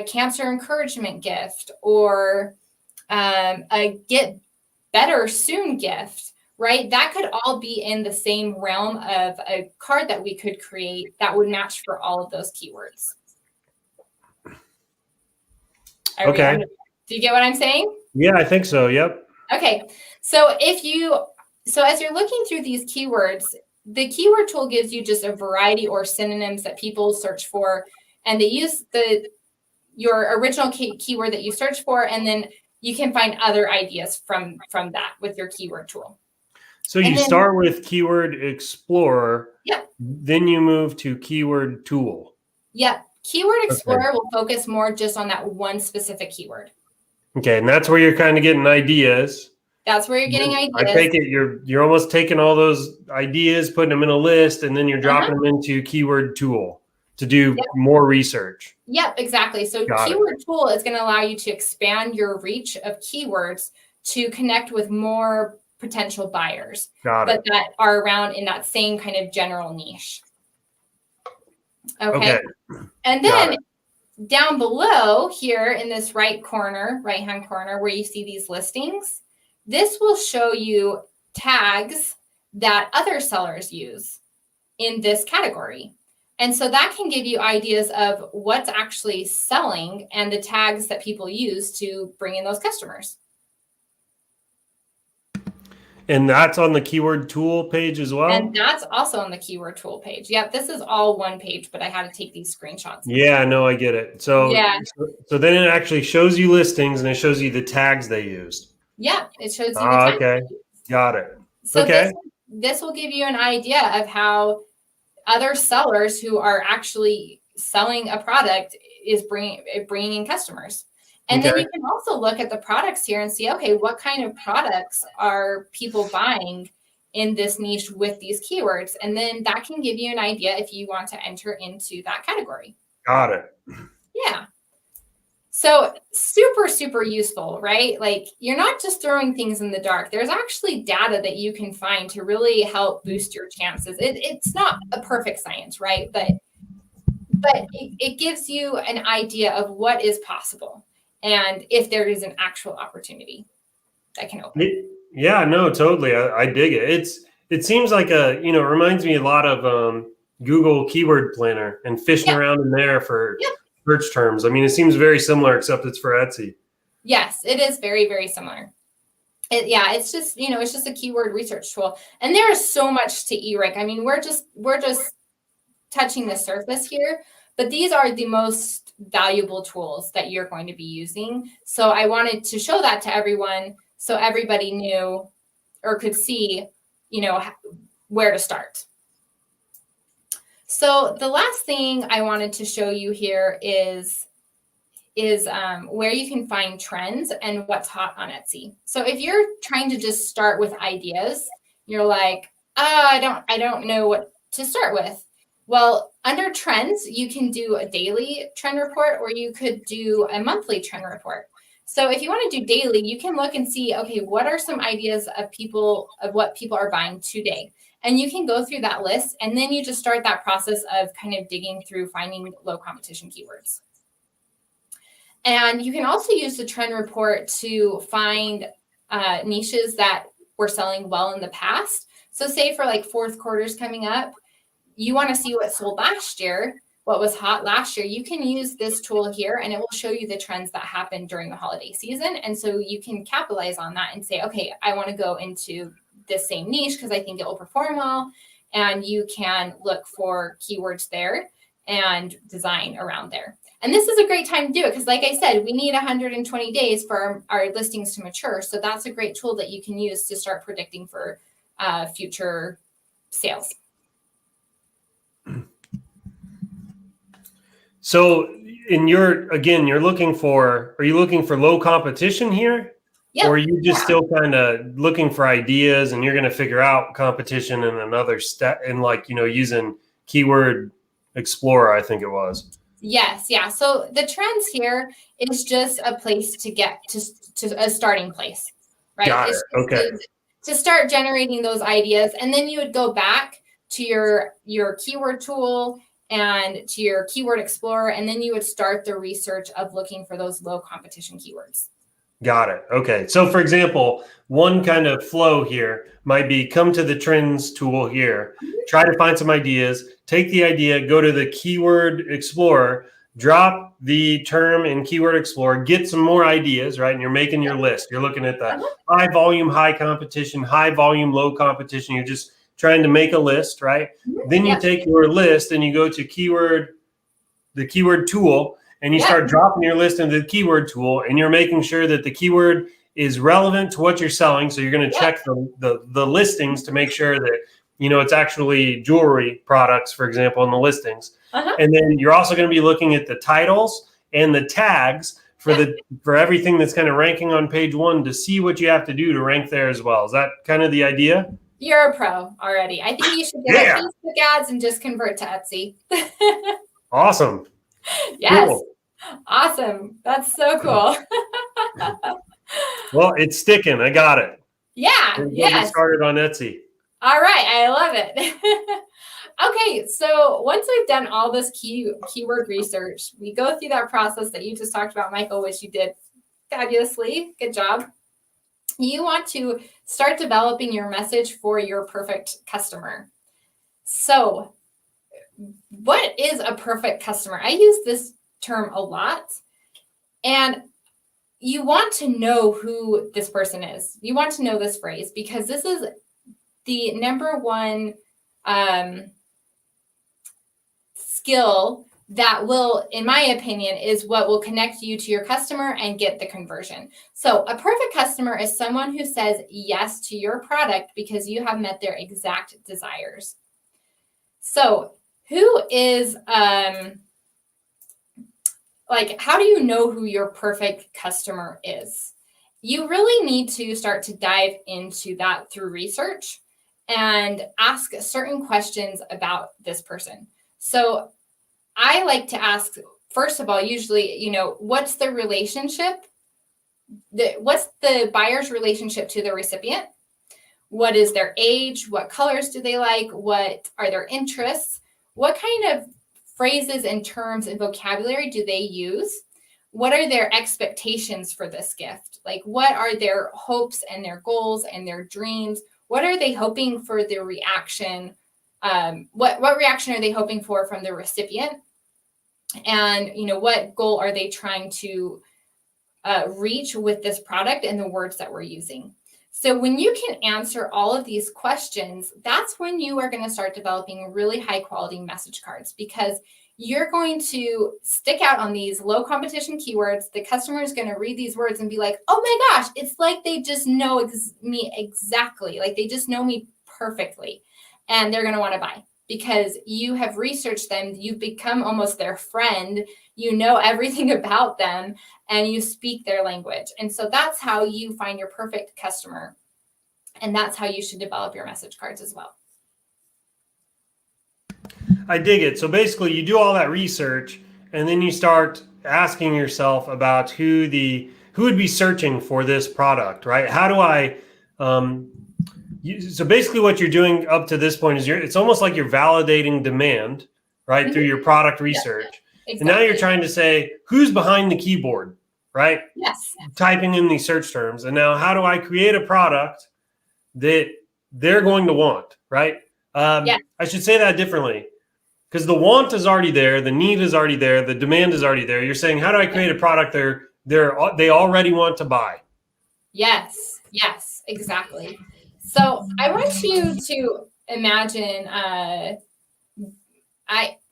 cancer encouragement gift or a get better soon gift, right? That could all be in the same realm of a card that we could create that would match for all of those keywords. Okay. Do you get what I'm saying? Yeah, I think so. Yep. Okay. So as you're looking through these keywords, the keyword tool gives you just a variety or synonyms that people search for, and they use your original keyword that you search for, and then you can find other ideas from that with your keyword tool. So you start with keyword explorer. Yep. Then you move to keyword tool. Yep. Keyword explorer will focus more just on that one specific keyword. Okay, and that's where you're kind of getting ideas. That's where you're getting ideas. I take it you're almost taking all those ideas, putting them in a list, and then you're dropping them into keyword tool to do more research. Yep, exactly. So keyword tool is going to allow you to expand your reach of keywords to connect with more potential buyers, but that are around in that same kind of general niche. Okay. And then down below here in this right-hand corner where you see these listings, this will show you tags that other sellers use in this category. And so that can give you ideas of what's actually selling and the tags that people use to bring in those customers. And that's on the keyword tool page as well? And that's also on the keyword tool page. Yep, this is all one page, but I had to take these screenshots. Yeah, no, I get it. So then it actually shows you listings and it shows you the tags they used. Yeah, it shows you the tags. Okay, got it. So this will give you an idea of how other sellers who are actually selling a product is bringing in customers. And then you can also look at the products here and see, okay, what kind of products are people buying in this niche with these keywords? And then that can give you an idea if you want to enter into that category. Got it. Yeah. So super, super useful, right? Like you're not just throwing things in the dark. There's actually data that you can find to really help boost your chances. It's not a perfect science, right? But it gives you an idea of what is possible and if there is an actual opportunity that can open. Yeah, no, totally. I dig it. It seems like it reminds me a lot of Google Keyword Planner and fishing around in there for search terms. I mean, it seems very similar, except it's for Etsy. Yes, it is very, very similar. It's just, it's just a keyword research tool. And there is so much to eRank. I mean, we're just touching the surface here, but these are the most valuable tools that you're going to be using. So I wanted to show that to everyone so everybody knew or could see, where to start. So the last thing I wanted to show you here is where you can find trends and what's hot on Etsy. So if you're trying to just start with ideas, you're like, I don't know what to start with. Well, under trends, you can do a daily trend report or you could do a monthly trend report. So if you want to do daily, you can look and see, okay, what are some ideas of what people are buying today? And you can go through that list and then you just start that process of kind of digging through finding low competition keywords. And you can also use the trend report to find niches that were selling well in the past. So say for like fourth quarters coming up, you want to see what sold last year, what was hot last year. You can use this tool here and it will show you the trends that happened during the holiday season. And so you can capitalize on that and say, okay, I want to go into this same niche because I think it will perform well. And you can look for keywords there and design around there. And this is a great time to do it because, like I said, we need 120 days for our listings to mature. So that's a great tool that you can use to start predicting for future sales. So are you looking for low competition here? Yep. Or are you just still kind of looking for ideas and you're going to figure out competition in another step in using Keyword Explorer, I think it was. Yes. Yeah. So the trends here is just a place to get to a starting place, right? Got it. Okay. To start generating those ideas. And then you would go back to your keyword tool and to your Keyword Explorer. And then you would start the research of looking for those low competition keywords. Got it. Okay. So for example, one kind of flow here might be come to the trends tool here, try to find some ideas, take the idea, go to the Keyword Explorer, drop the term in Keyword Explorer, get some more ideas, right? And you're making your list. You're looking at the high volume, high competition, high volume, low competition. You're just trying to make a list, right? Then you take your list and you go to the keyword tool, and you start dropping your list into the keyword tool, and you're making sure that the keyword is relevant to what you're selling. So you're going to check the listings to make sure that, it's actually jewelry products, for example, in the listings. And then you're also going to be looking at the titles and the tags for everything that's kind of ranking on page 1 to see what you have to do to rank there as well. Is that kind of the idea? You're a pro already. I think you should get Facebook ads and just convert to Etsy. Awesome. Yes. Cool. Awesome. That's so cool. Well, it's sticking. I got it. Yeah. We'll get started on Etsy. All right. I love it. Okay. So once we've done all this keyword research, we go through that process that you just talked about, Michael, which you did fabulously. Good job. You want to start developing your message for your perfect customer. So what is a perfect customer? I use this term a lot. And you want to know who this person is. You want to know this phrase because this is the number one skill that will, in my opinion, is what will connect you to your customer and get the conversion. So a perfect customer is someone who says yes to your product because you have met their exact desires. So who is, like, how do you know who your perfect customer is? You really need to start to dive into that through research and ask certain questions about this person. So I like to ask, first of all, usually, you know, what's the relationship? What's the buyer's relationship to the recipient? What is their age? What colors do they like? What are their interests? What kind of phrases and terms and vocabulary do they use? What are their expectations for this gift? Like, what are their hopes and their goals and their dreams? What are they hoping for the reaction? What reaction are they hoping for from the recipient? And, you know, what goal are they trying to reach with this product and the words that we're using? So when you can answer all of these questions, that's when you are going to start developing really high quality message cards, because you're going to stick out on these low competition keywords. The customer is going to read these words and be like, oh my gosh, it's like they just know me exactly. Like they just know me perfectly. And they're going to want to buy because you have researched them. You've become almost their friend. You know everything about them and you speak their language. And so that's how you find your perfect customer. And that's how you should develop your message cards as well. I dig it. So basically you do all that research and then you start asking yourself about who would be searching for this product, right? How do I, so basically what you're doing up to this point is it's almost like you're validating demand, right? Mm-hmm. Through your product research. Yeah, exactly. And now you're trying to say, who's behind the keyboard, right? Yes. Typing in these search terms. And now how do I create a product that they're going to want, right? I should say that differently. Because the want is already there, the need is already there, the demand is already there. You're saying, how do I create a product they already want to buy? Yes, exactly. So I want you to imagine, I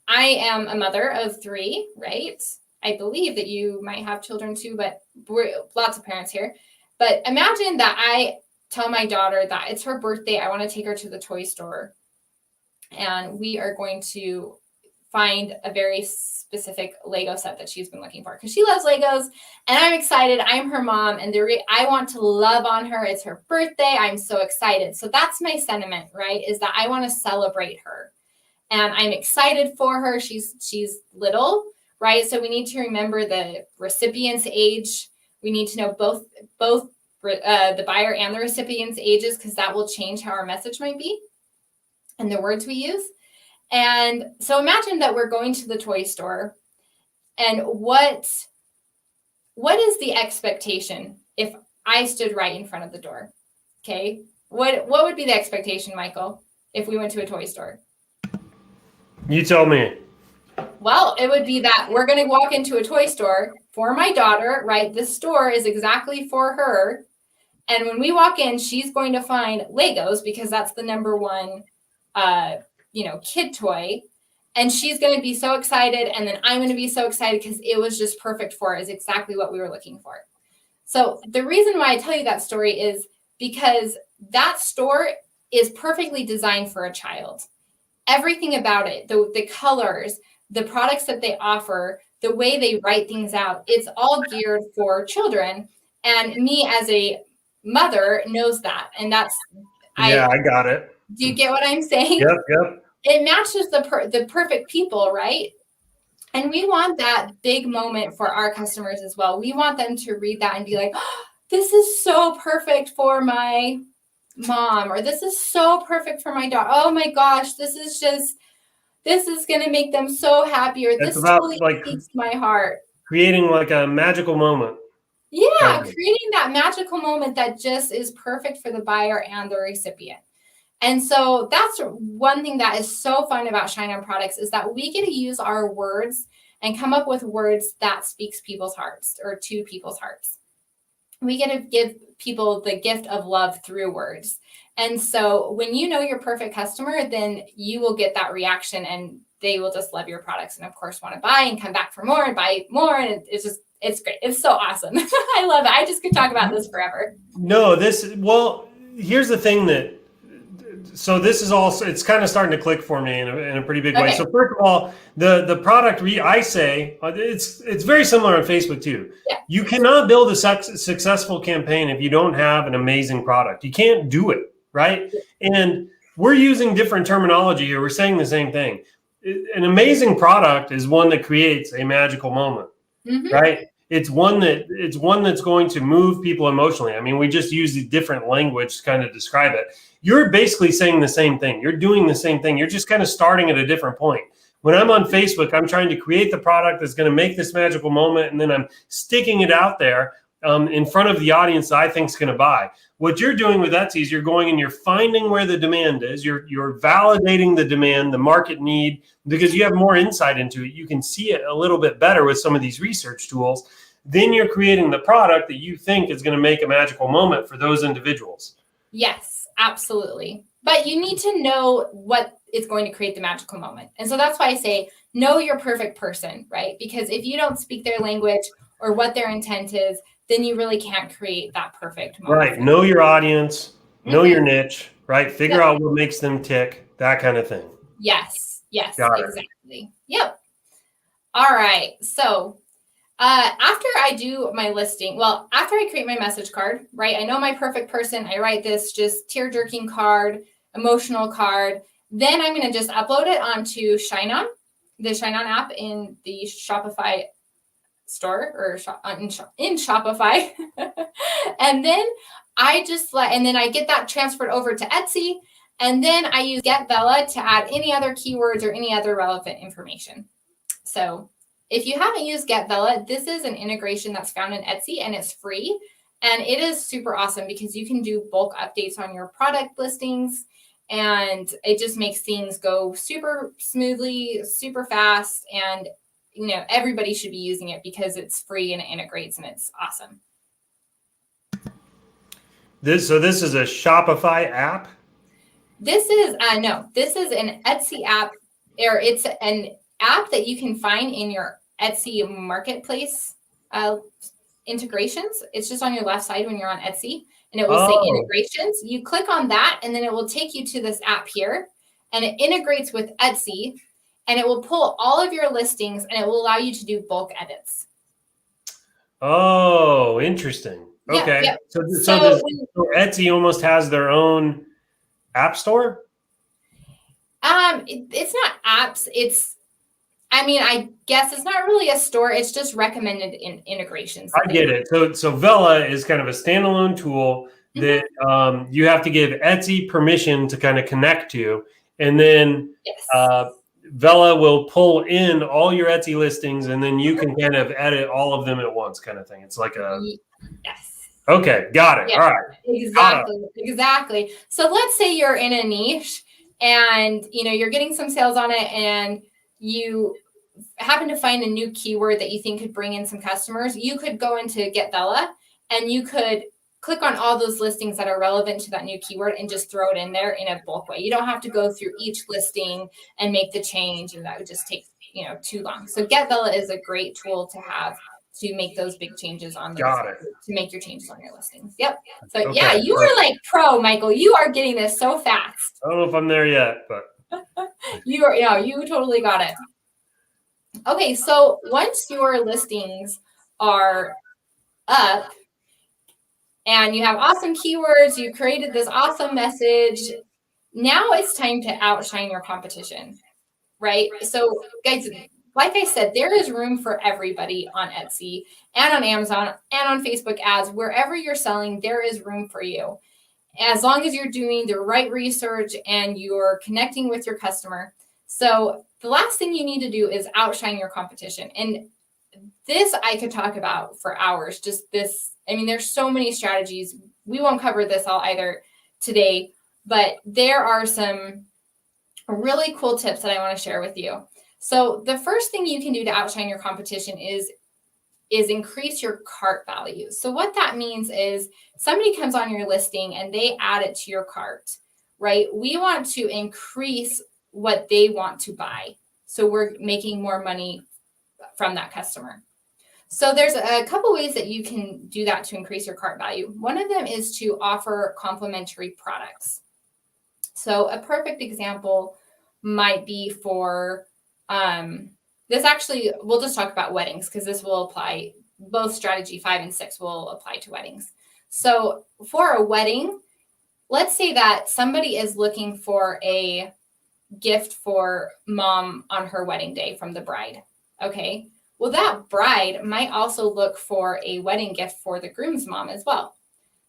am a mother of 3, right? I believe that you might have children too, but we're lots of parents here. But imagine that I tell my daughter that it's her birthday. I want to take her to the toy store. And we are going to find a very specific Lego set that she's been looking for because she loves Legos and I'm excited. I'm her mom and I want to love on her. It's her birthday. I'm so excited. So that's my sentiment, right? Is that I want to celebrate her and I'm excited for her. She's little, right? So we need to remember the recipient's age. We need to know both the buyer and the recipient's ages because that will change how our message might be and the words we use. And so imagine that we're going to the toy store and what is the expectation if I stood right in front of the door? Okay. What would be the expectation, Michael, if we went to a toy store? You tell me. Well, it would be that we're going to walk into a toy store for my daughter, right? This store is exactly for her. And when we walk in, she's going to find Legos because that's the number one kid toy, and she's going to be so excited. And then I'm going to be so excited because it was just perfect for her. Is exactly what we were looking for. So the reason why I tell you that story is because that store is perfectly designed for a child. Everything about it, the colors, the products that they offer, the way they write things out, it's all geared for children. And me as a mother knows that. And that's, I got it. Do you get what I'm saying? Yep. It matches the perfect people, right? And we want that big moment for our customers as well. We want them to read that and be like, oh, this is so perfect for my mom, or this is so perfect for my daughter. Oh my gosh, this is going to make them so happy, or this totally speaks to my heart. Creating like a magical moment. Yeah, creating that magical moment that just is perfect for the buyer and the recipient. And so that's one thing that is so fun about ShineOn products is that we get to use our words and come up with words that speaks people's hearts or to people's hearts. We get to give people the gift of love through words. And so when you know your perfect customer, then you will get that reaction and they will just love your products and of course want to buy and come back for more and buy more. And it's great. It's so awesome. I love it. I just could talk about this forever. No, here's the thing that so this is also, it's kind of starting to click for me in a pretty big way. Okay. So first of all, the product I say, it's very similar on Facebook too. Yeah. You cannot build a successful campaign if you don't have an amazing product. You can't do it, right? And we're using different terminology here. We're saying the same thing. An amazing product is one that creates a magical moment, right? It's one that's going to move people emotionally. I mean, we just use a different language to kind of describe it. You're basically saying the same thing. You're doing the same thing. You're just kind of starting at a different point. When I'm on Facebook, I'm trying to create the product that's going to make this magical moment, and then I'm sticking it out there in front of the audience that I think is going to buy. What you're doing with Etsy is you're going and you're finding where the demand is. You're validating the demand, the market need, because you have more insight into it. You can see it a little bit better with some of these research tools. Then you're creating the product that you think is going to make a magical moment for those individuals. Yes, absolutely. But you need to know what is going to create the magical moment. And so that's why I say, know your perfect person, right? Because if you don't speak their language or what their intent is, then you really can't create that perfect moment. Right. Know your audience, know your niche, right? Figure out what makes them tick, that kind of thing. Yes. Yes, Got it. exactly. Yep. All right. So after I do my listing, well, after I create my message card, right? I know my perfect person. I write this just tear-jerking card, emotional card. Then I'm going to just upload it onto ShineOn, the ShineOn app in the Shopify store or in Shopify. And then I get that transferred over to Etsy. And then I use Get Bella to add any other keywords or any other relevant information. So if you haven't used Get Bella, this is an integration that's found in Etsy and it's free. And it is super awesome because you can do bulk updates on your product listings. And it just makes things go super smoothly, super fast. And, you know, everybody should be using it because it's free and it integrates and it's awesome. This is a Shopify app? This is an Etsy app, or it's an app that you can find in your Etsy marketplace integrations. It's just on your left side when you're on Etsy, and it will say integrations. You click on that, and then it will take you to this app here, and it integrates with Etsy, and it will pull all of your listings, and it will allow you to do bulk edits. Oh, interesting. Okay. Yep. So Etsy almost has their own app store? It's not apps. I guess it's not really a store. It's just recommended integrations. I get it. So Vella is kind of a standalone tool that you have to give Etsy permission to kind of connect to. And then Vella will pull in all your Etsy listings, and then you can kind of edit all of them at once kind of thing. It's like a... Yes. Okay, got it. Yeah, all right. Exactly. So let's say you're in a niche and, you know, you're getting some sales on it and you happen to find a new keyword that you think could bring in some customers. You could go into Get Bella and you could click on all those listings that are relevant to that new keyword and just throw it in there in a bulk way. You don't have to go through each listing and make the change, and that would just take, you know, too long. So Get Bella is a great tool to have to make those big changes on those, to make your changes on your listings. Yep. So yeah, you are like pro, Michael. You are getting this so fast. I don't know if I'm there yet, but you totally got it. Okay, so once your listings are up and you have awesome keywords, you created this awesome message, now it's time to outshine your competition, right? So guys, like I said, there is room for everybody on Etsy and on Amazon and on Facebook ads. Wherever you're selling, there is room for you. As long as you're doing the right research and you're connecting with your customer. So the last thing you need to do is outshine your competition. And this I could talk about for hours. Just this, I mean, there's so many strategies. We won't cover this all either today, but there are some really cool tips that I want to share with you. So the first thing you can do to outshine your competition is increase your cart value. So what that means is somebody comes on your listing and they add it to your cart, right? We want to increase what they want to buy. So we're making more money from that customer. So there's a couple ways that you can do that to increase your cart value. One of them is to offer complimentary products. So a perfect example might be for this. Actually, we'll just talk about weddings because this will apply. Both strategy 5 and 6 will apply to weddings. So for a wedding, let's say that somebody is looking for a gift for mom on her wedding day from the bride. Okay. Well, that bride might also look for a wedding gift for the groom's mom as well.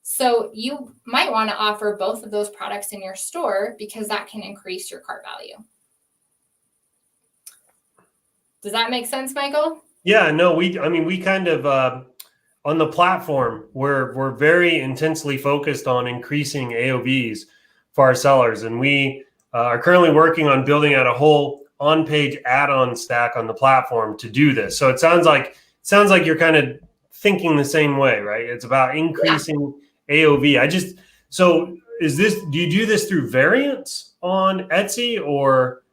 So you might want to offer both of those products in your store because that can increase your cart value. Does that make sense, Michael? Yeah, no, we kind of, on the platform, we're very intensely focused on increasing AOVs for our sellers. And we are currently working on building out a whole on-page add-on stack on the platform to do this. So it sounds like you're kind of thinking the same way, right? It's about increasing AOV. So do you do this through variants on Etsy, or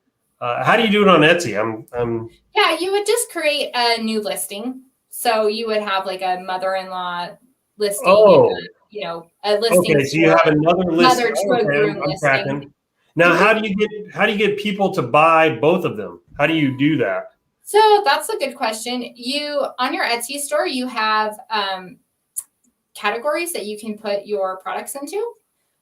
how do you do it on Etsy? Yeah, you would just create a new listing. So you would have like a mother-in-law listing, oh, a listing. Okay, so you have another list. Mother to a groom listing. Now, how do you get people to buy both of them? How do you do that? So that's a good question. On your Etsy store, you have categories that you can put your products into.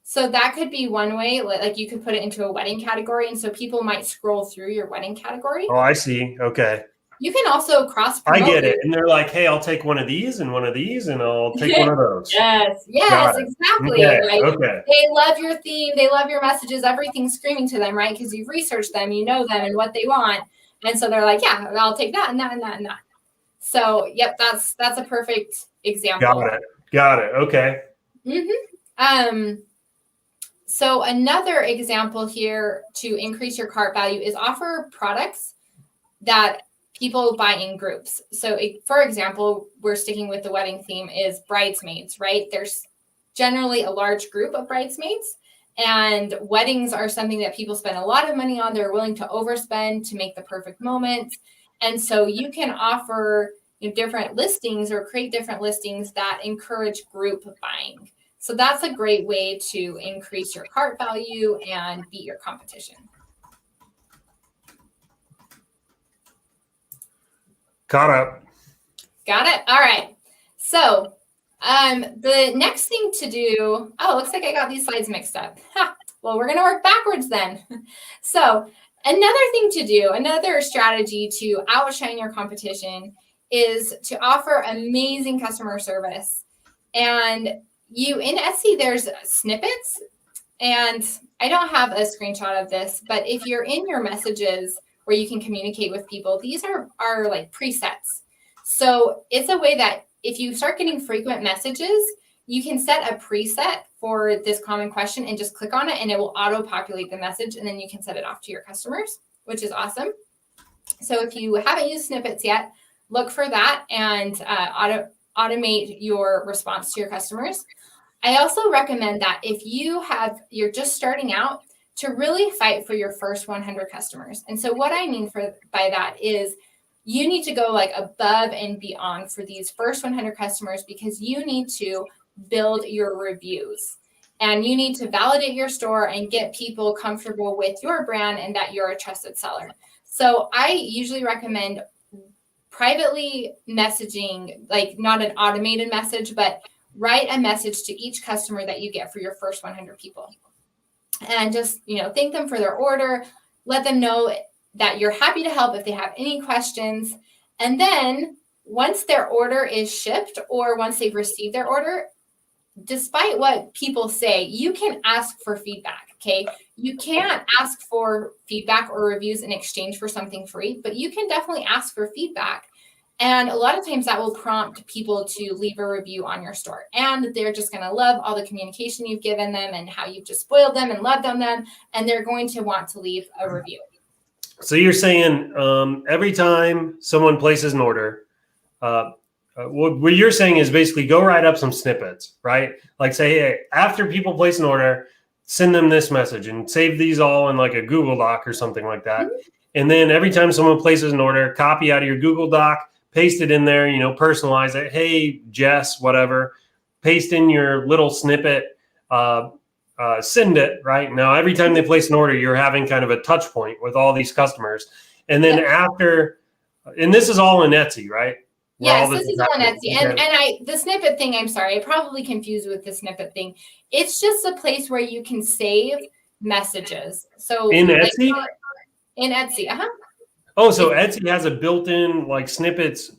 So that could be one way, like you could put it into a wedding category. And so people might scroll through your wedding category. Oh, I see. Okay. You can also cross promote. I get it. And they're like, hey, I'll take one of these and one of these, and I'll take one of those. Yes, exactly. Okay. Like, okay. They love your theme. They love your messages. Everything's screaming to them, right? Because you've researched them, you know them and what they want. And so they're like, yeah, I'll take that and that and that and that. So, yep, that's a perfect example. Got it. Okay. So another example here to increase your cart value is offer products that people buy in groups. So for example, we're sticking with the wedding theme is bridesmaids, right? There's generally a large group of bridesmaids, and weddings are something that people spend a lot of money on. They're willing to overspend to make the perfect moment. And so you can offer different listings or create different listings that encourage group buying. So that's a great way to increase your cart value and beat your competition. Got it. All right. So the next thing to do, looks like I got these slides mixed up. Well, we're going to work backwards then. So another thing to do, another strategy to outshine your competition is to offer amazing customer service. And in Etsy, there's snippets, and I don't have a screenshot of this, but if you're in your messages where you can communicate with people, these are like presets. So it's a way that if you start getting frequent messages, you can set a preset for this common question and just click on it and it will auto-populate the message, and then you can set it off to your customers, which is awesome. So if you haven't used snippets yet, look for that and automate your response to your customers. I also recommend that if you're just starting out, to really fight for your first 100 customers. And so what I mean by that is you need to go like above and beyond for these first 100 customers, because you need to build your reviews and you need to validate your store and get people comfortable with your brand and that you're a trusted seller. So I usually recommend privately messaging, like not an automated message, but write a message to each customer that you get for your first 100 people. And just, thank them for their order. Let them know that you're happy to help if they have any questions. And then once their order is shipped or once they've received their order, despite what people say, you can ask for feedback, okay? You can't ask for feedback or reviews in exchange for something free, but you can definitely ask for feedback. And a lot of times that will prompt people to leave a review on your store. And they're just going to love all the communication you've given them and how you've just spoiled them and loved on them. And they're going to want to leave a review. So you're saying every time someone places an order, what you're saying is basically go write up some snippets, right? Like say, hey, after people place an order, send them this message and save these all in like a Google Doc or something like that. Mm-hmm. And then every time someone places an order, copy out of your Google Doc, paste it in there, personalize it. Hey, Jess, whatever, paste in your little snippet. send it, right? Now, every time they place an order, you're having kind of a touch point with all these customers. And then after, and this is all in Etsy, right? Yes, this is on Etsy. And the snippet thing, I'm sorry, I probably confused with the snippet thing. It's just a place where you can save messages. So in Etsy? In Etsy, Oh, so Etsy has a built-in like snippets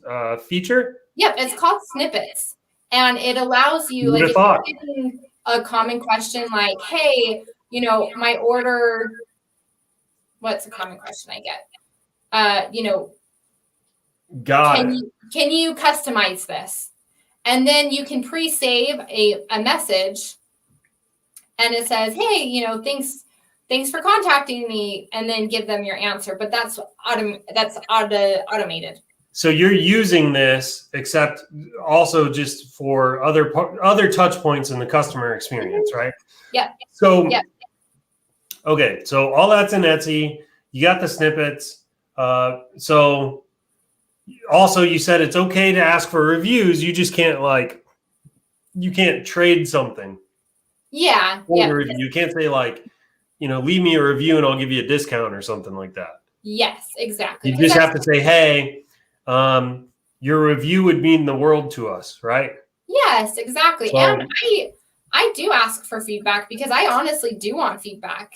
feature? Yep, it's called snippets. And it allows you, like, if you're getting a common question like, hey, you know, my order, what's a common question I get? You know, can you customize this? And then you can pre-save a message and it says, hey, you know, thanks for contacting me, and then give them your answer. But that's automated. So you're using this, except also just for other touch points in the customer experience, right? Yeah. So, okay. So all that's in Etsy. You got the snippets. So also you said it's okay to ask for reviews. You just can't you can't trade something. Yeah. You can't say leave me a review and I'll give you a discount or something like that. Yes, exactly. You just have to say, hey, your review would mean the world to us, right? Yes, exactly. So, and I do ask for feedback because I honestly do want feedback.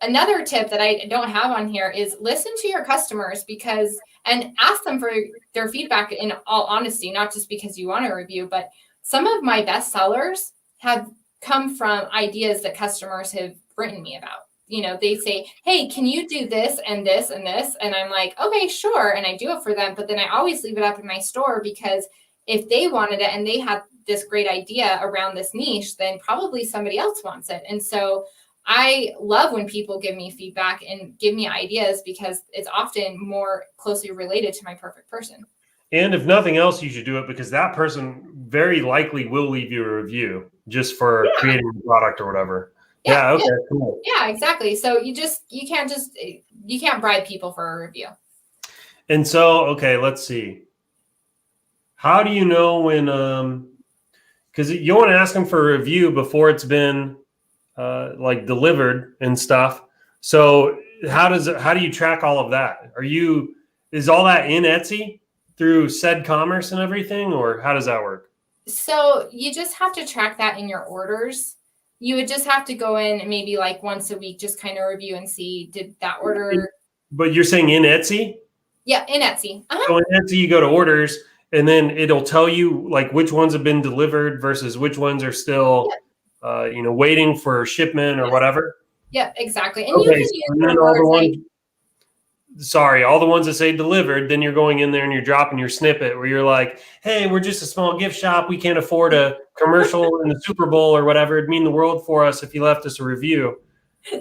Another tip that I don't have on here is listen to your customers and ask them for their feedback in all honesty, not just because you want a review, but some of my best sellers have come from ideas that customers have written me about. You know, they say, hey, can you do this and this and this? And I'm like, okay, sure. And I do it for them. But then I always leave it up in my store because if they wanted it and they had this great idea around this niche, then probably somebody else wants it. And so I love when people give me feedback and give me ideas because it's often more closely related to my perfect person. And if nothing else, you should do it because that person very likely will leave you a review just for creating the product or whatever. Yeah. Okay. Cool. Yeah, exactly. So you can't bribe people for a review. And so, okay, let's see. How do you know when, because you want to ask them for a review before it's been delivered and stuff. So how do you track all of that? Is all that in Etsy through said commerce and everything, or how does that work? So you just have to track that in your orders. You would just have to go in and maybe once a week, just kind of review and see, did that order. But you're saying in Etsy? Yeah, in Etsy. So in Etsy, you go to orders and then it'll tell you which ones have been delivered versus which ones are still, waiting for shipment or whatever. Yeah, exactly. And you can use all the ones that say delivered, then you're going in there and you're dropping your snippet where you're like, hey, we're just a small gift shop. We can't afford a commercial in the Super Bowl or whatever. It'd mean the world for us if you left us a review,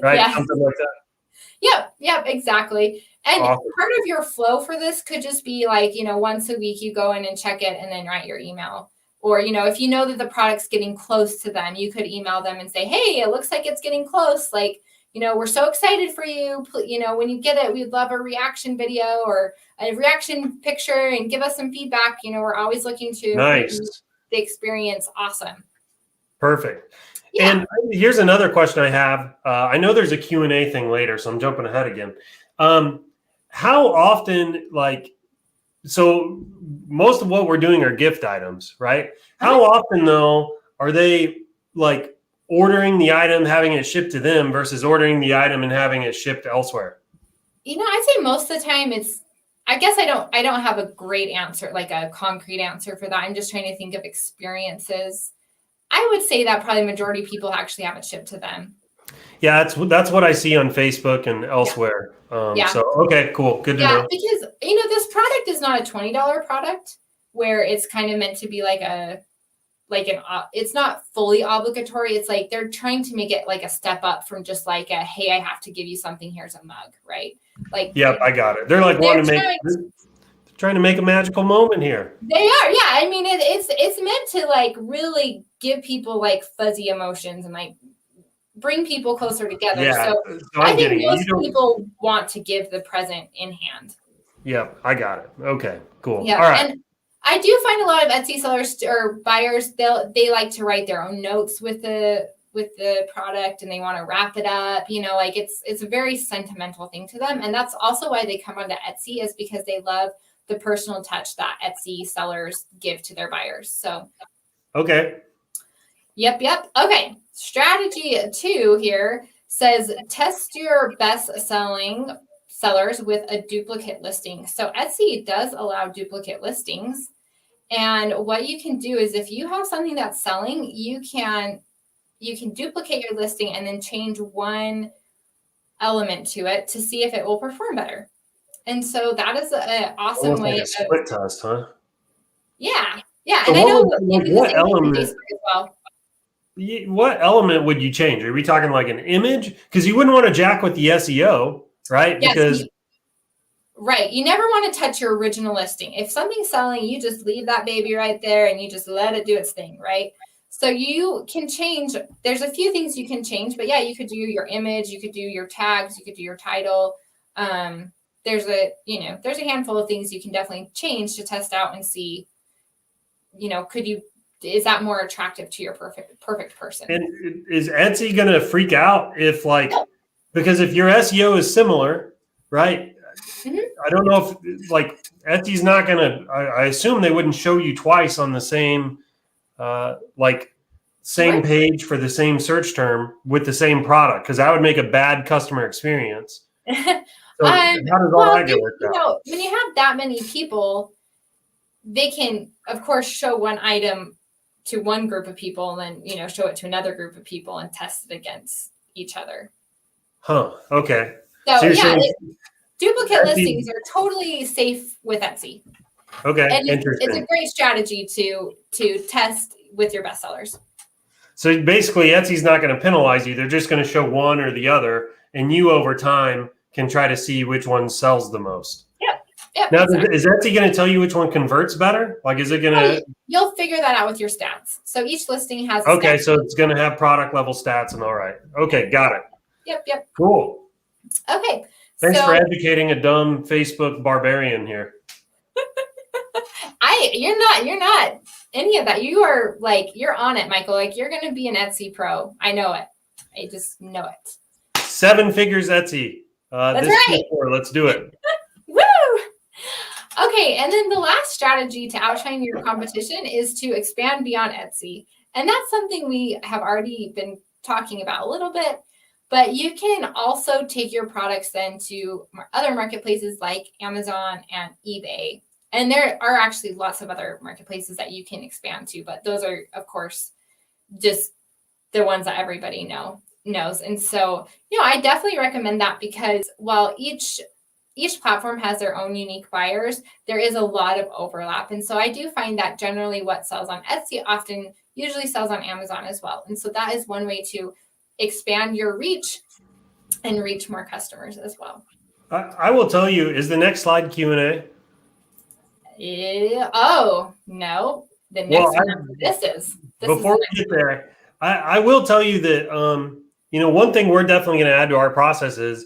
right? Yes. Something like that. Yep, exactly. And part of your flow for this could just be once a week you go in and check it and then write your email. Or, if you know that the product's getting close to them, you could email them and say, hey, it looks like it's getting close. We're so excited for you. When you get it, we'd love a reaction video or a reaction picture and give us some feedback. We're always looking to make the experience awesome. Perfect. Yeah. And here's another question I have. I know there's a Q&A thing later, so I'm jumping ahead again. How often, so most of what we're doing are gift items, right? How often, though, are they ordering the item, having it shipped to them versus ordering the item and having it shipped elsewhere? I'd say most of the time I guess I don't have a great answer, a concrete answer for that. I'm just trying to think of experiences. I would say that probably majority of people actually have it shipped to them. Yeah, that's what I see on Facebook and elsewhere. So, okay, cool. Good to know. Yeah, because, this product is not a $20 product where it's kind of meant to be it's not fully obligatory. It's they're trying to make it a step up from just hey, I have to give you something. Here's a mug, right? Yep, I got it. They're trying to make a magical moment here. They are, yeah. I mean, it's meant to really give people fuzzy emotions and bring people closer together. Yeah, so I think most people want to give the present in hand. Yep, I got it. Okay, cool. Yeah, all right. And I do find a lot of Etsy sellers or buyers, they like to write their own notes with the the product and they want to wrap it up, you know, like it's a very sentimental thing to them. And that's also why they come onto Etsy, is because they love the personal touch that Etsy sellers give to their buyers. So, okay. Yep. Okay. Strategy 2 here says test your best selling sellers with a duplicate listing. So Etsy does allow duplicate listings. And what you can do is if you have something that's selling, you can duplicate your listing and then change one element to it to see if it will perform better. And so that is an awesome Almost way like a split test, huh? Yeah. So And I know what element? Facebook as well. What element would you change? Are we talking like an image? Because you wouldn't want to jack with the SEO, right? Yes, Because right. You never want to touch your original listing. If something's selling, you just leave that baby right there and you just let it do its thing, right? So you can change. There's a few things you can change, but yeah, you could do your image, you could do your tags, you could do your title. There's a handful of things you can definitely change to test out and see, is that more attractive to your perfect person? And is Etsy going to freak out if because if your SEO is similar, right? Mm-hmm. I don't know if Etsy's not going to, I assume they wouldn't show you twice on the same, same page for the same search term with the same product, because that would make a bad customer experience. So how does all that get worked out? When you have that many people, they can, of course, show one item to one group of people and then, show it to another group of people and test it against each other. Huh. Okay. So yeah, duplicate listings are totally safe with Etsy. Okay. And interesting. It's a great strategy to test with your bestsellers. So basically Etsy's not going to penalize you. They're just going to show one or the other, and you over time can try to see which one sells the most. Yep, now, is Etsy going to tell you which one converts better? Like, is it going to? You'll figure that out with your stats. So each listing has. Okay, so it's going to have product level stats and all right. Okay, got it. Yep. Cool. Okay. Thanks for educating a dumb Facebook barbarian here. You're not any of that. You are you're on it, Michael. You're going to be an Etsy pro. I know it. I just know it. 7 figures Etsy. That's right. Let's do it. Woo! Okay, and then the last strategy to outshine your competition is to expand beyond Etsy. And that's something we have already been talking about a little bit, but you can also take your products then to other marketplaces like Amazon and eBay. And there are actually lots of other marketplaces that you can expand to, but those are, of course, just the ones that everybody knows. And so, I definitely recommend that because while each platform has their own unique buyers, there is a lot of overlap. And so I do find that generally what sells on Etsy usually sells on Amazon as well. And so that is one way to expand your reach and reach more customers as well. I will tell you, is the next slide Q&A? Oh, no. The next one, this is. Before we get there, I will tell you that, one thing we're definitely going to add to our process is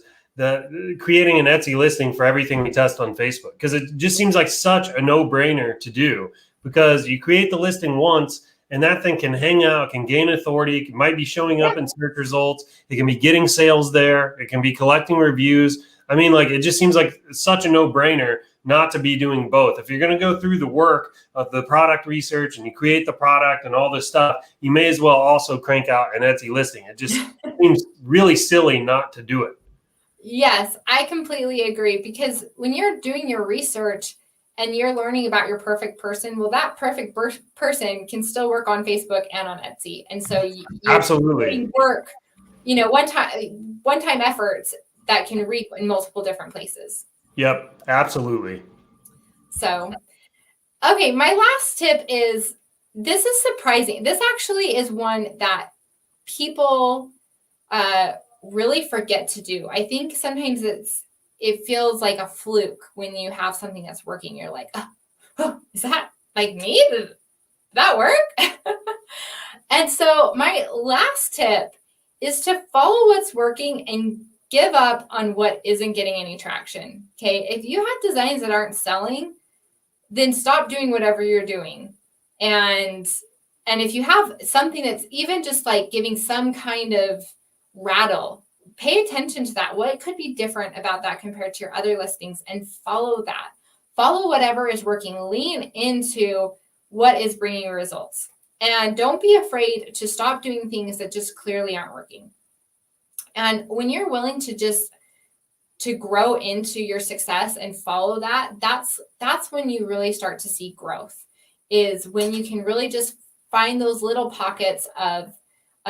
creating an Etsy listing for everything we test on Facebook, because it just seems like such a no-brainer to do, because you create the listing once and that thing can hang out, can gain authority. It might be showing up in search results. It can be getting sales there. It can be collecting reviews. I mean, it just seems like such a no-brainer not to be doing both. If you're going to go through the work of the product research and you create the product and all this stuff, you may as well also crank out an Etsy listing. It just seems really silly not to do it. Yes, I completely agree, because when you're doing your research and you're learning about your perfect person, well, that perfect person can still work on Facebook and on Etsy. And so you're absolutely work, one-time efforts that can reap in multiple different places. Yep, absolutely. So, okay, my last tip is, this is surprising. This actually is one that people really forget to do. I think sometimes it feels like a fluke when you have something that's working. You're like, oh, is that like me? Did that work? And so my last tip is to follow what's working and give up on what isn't getting any traction. Okay. If you have designs that aren't selling, then stop doing whatever you're doing and And if you have something that's even just like giving some kind of rattle, pay attention to that. What could be different about that compared to your other listings, and follow that. Follow whatever is working. Lean into what is bringing you results. And don't be afraid to stop doing things that just clearly aren't working. And when you're willing to grow into your success and follow that, that's when you really start to see growth, is when you can really just find those little pockets of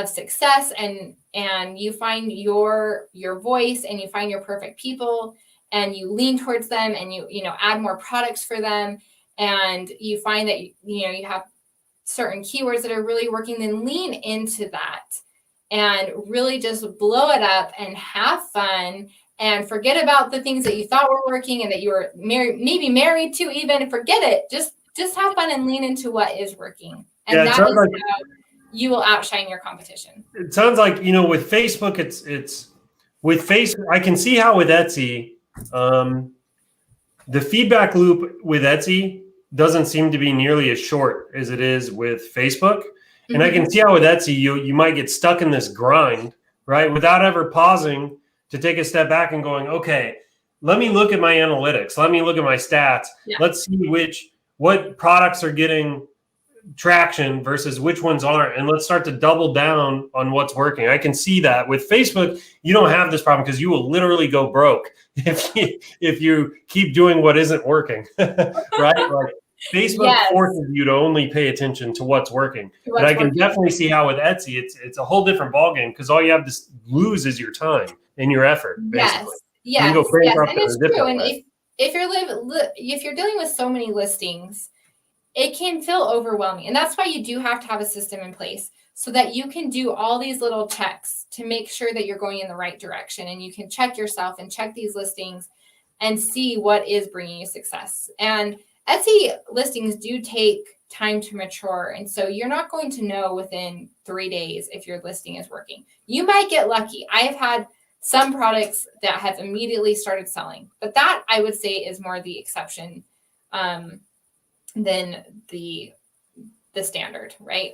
success, and you find your voice, and you find your perfect people, and you lean towards them, and you know add more products for them, and you find that you have certain keywords that are really working. Then lean into that and really just blow it up and have fun, and forget about the things that you thought were working and that you were maybe married to. Even forget it. Just have fun and lean into what is working. And that is how you will outshine your competition. It sounds like, with Facebook, it's with Facebook. I can see how with Etsy, the feedback loop with Etsy doesn't seem to be nearly as short as it is with Facebook. Mm-hmm. And I can see how with Etsy, you might get stuck in this grind, right? Without ever pausing to take a step back and going, okay, let me look at my analytics. Let me look at my stats. Yeah. Let's see what products are getting traction versus which ones aren't, and let's start to double down on what's working. I can see that with Facebook, you don't have this problem because you will literally go broke if you keep doing what isn't working, right? Like Facebook forces you to only pay attention to what's working. But I can definitely see how with Etsy, it's a whole different ballgame, because all you have to lose is your time and your effort. Basically. Yes, and it's true. And if you're dealing with so many listings, it can feel overwhelming. And that's why you do have to have a system in place, so that you can do all these little checks to make sure that you're going in the right direction. And you can check yourself and check these listings and see what is bringing you success. And Etsy listings do take time to mature. And so you're not going to know within 3 days if your listing is working. You might get lucky. I have had some products that have immediately started selling, but that I would say is more the exception than the standard, right?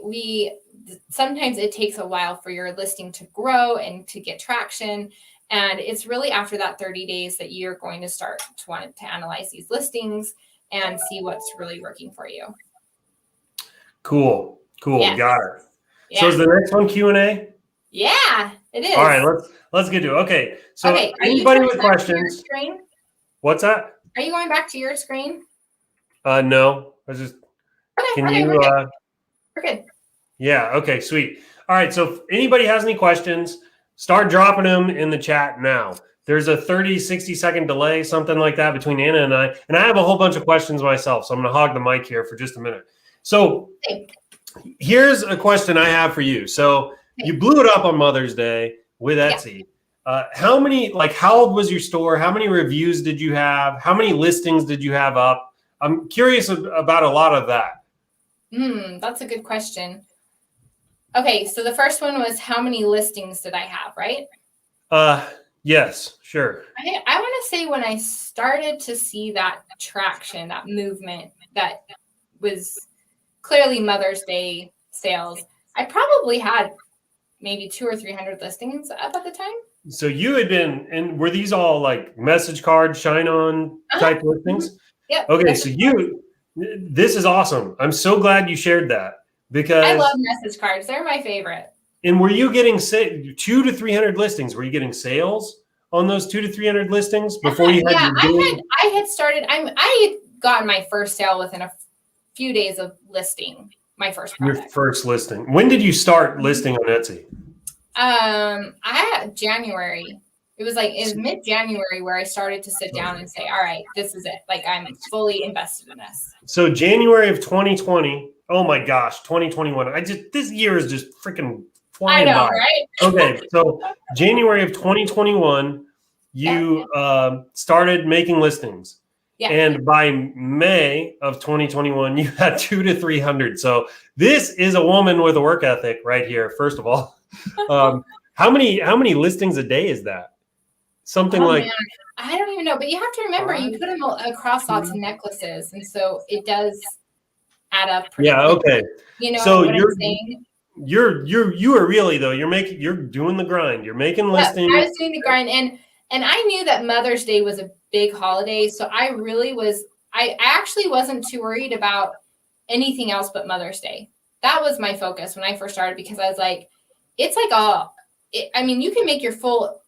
Sometimes it takes a while for your listing to grow and to get traction. And it's really after that 30 days that you're going to start to want to analyze these listings and see what's really working for you. Cool. Yes. Got it. Yeah. So is the next one Q&A? Yeah, it is. All right, let's get to it. Okay. So anybody with questions? What's that? Are you going back to your screen? No. I was just we're good. Yeah, okay, sweet. All right, so if anybody has any questions, start dropping them in the chat now. There's a 60 second delay, something like that, between Anna and I. And I have a whole bunch of questions myself, so I'm going to hog the mic here for just a minute. So here's a question I have for you. So you blew it up on Mother's Day with Etsy. Yeah. How old was your store? How many reviews did you have? How many listings did you have up? I'm curious about a lot of that. That's a good question. Okay, so the first one was, how many listings did I have, right? Yes, sure. I want to say when I started to see that traction, that movement, that was clearly Mother's Day sales, I probably had maybe 200 or 300 listings up at the time. So you had been, and were these all like message card, ShineOn type listings? Mm-hmm. Yep. Okay, so this is awesome. I'm so glad you shared that, because I love message cards. They're my favorite. And were you getting 200 to 300 listings? Were you getting sales on those 200 to 300 listings before you had? I had started. I had gotten my first sale within a few days of listing my first product. Your first listing. When did you start listing on Etsy? January. It was mid-January where I started to sit down and say, all right, this is it. Like, I'm fully invested in this. So January of 2020. Oh my gosh, 2021. This year is just freaking flying by. Right? Okay, so January of 2021, you started making listings. Yeah. And by May of 2021, you had 200 to 300. So this is a woman with a work ethic right here, first of all. How many listings a day is that? Something man. I don't even know, but you have to remember, you put them across lots of necklaces, and so it does add up pretty Yeah. quick. Okay. You know So what I'm saying? you are really though, you're doing the grind. You're making Yep, listings. I was doing the grind, and I knew that Mother's Day was a big holiday, so I really was. I actually wasn't too worried about anything else but Mother's Day. That was my focus when I first started, because I was like, it's like I mean, you can make your full,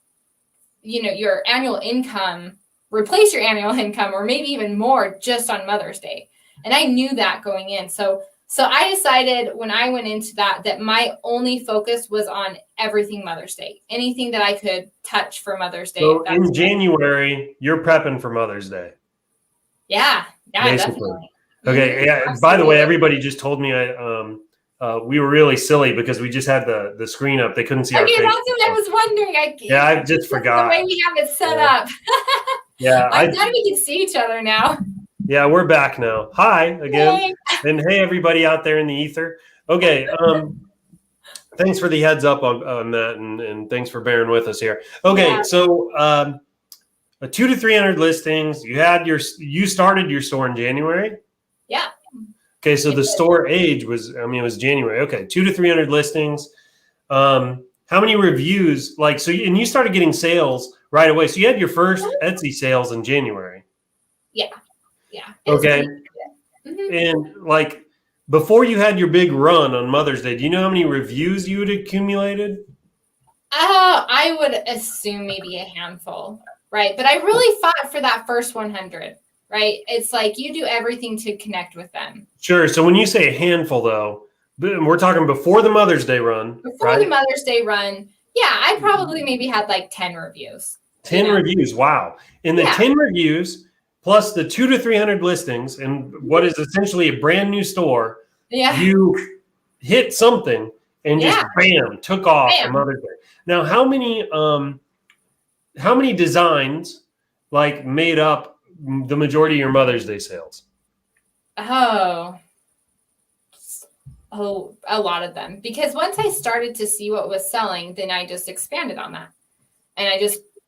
your annual income, replace your annual income, or maybe even more just on Mother's Day. And I knew that going in. So I decided when I went into that my only focus was on everything Mother's Day. Anything that I could touch for Mother's Day. So in January, you're prepping for Mother's Day. Yeah, basically. definitely. Okay. Yeah. Absolutely. By the way, everybody just told me we were really silly because we just had the screen up. They couldn't see our face. That's what I was wondering. I just forgot. The way we have it set up. Yeah. I'm glad we can see each other now. Yeah, we're back now. Hi again. Hey. And hey, everybody out there in the ether. Okay. Thanks for the heads up on that, and thanks for bearing with us here. Okay. Yeah. So 200 to 300 listings. You started your store in January? Yeah. Okay, so the store age was, it was January. Okay, 200 to 300 listings. How many reviews? And you started getting sales right away. So you had your first Etsy sales in January. Yeah. Yeah. Okay. And before you had your big run on Mother's Day, do you know how many reviews you had accumulated? I would assume maybe a handful, right? But I really fought for that first 100. Right? It's like you do everything to connect with them. Sure. So when you say a handful, though, we're talking before the Mother's Day run. Before the Mother's Day run, yeah, I probably maybe had 10 reviews. 10 reviews. Wow. And the 10 reviews plus the 200 to 300 listings and what is essentially a brand new store, you hit something and just bam, took off on Mother's Day. Now, how many designs made up the majority of your Mother's Day sales? Oh, a lot of them. Because once I started to see what was selling, then I just expanded on that. And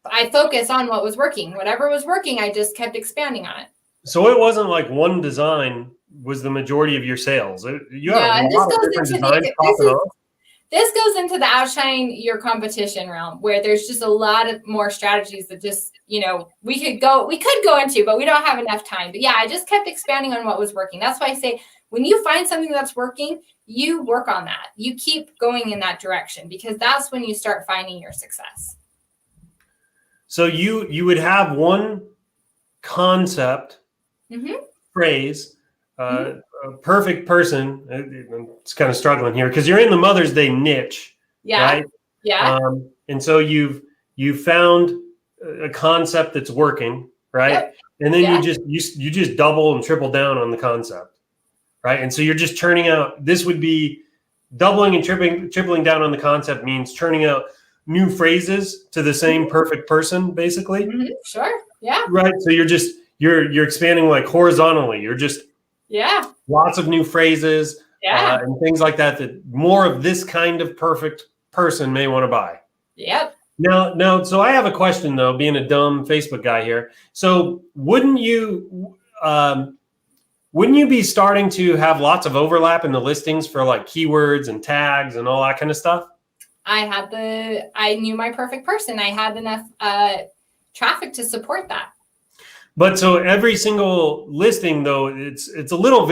I focused on what was working. Whatever was working, I just kept expanding on it. So it wasn't like one design was the majority of your sales. You have a lot of different designs popping up. This goes into the outshine your competition realm, where there's just a lot of more strategies that just, we could go into, but we don't have enough time. But yeah, I just kept expanding on what was working. That's why I say, when you find something that's working, you work on that. You keep going in that direction, because that's when you start finding your success. So you would have one concept, phrase, a perfect person. It's kind of struggling here because you're in the Mother's Day niche, right? Yeah. And so you've found a concept that's working, right? Yep. And then you just double and triple down on the concept, right? And so you're just churning out. This would be doubling and tripling down on the concept means churning out new phrases to the same perfect person, basically. Sure. Yeah. Right. So you're expanding horizontally. You're just lots of new phrases and things like that more of this kind of perfect person may want to buy. Yep. Now, so I have a question though, being a dumb Facebook guy here. So wouldn't you be starting to have lots of overlap in the listings for keywords and tags and all that kind of stuff? I knew my perfect person. I had enough traffic to support that. But so every single listing though, it's a little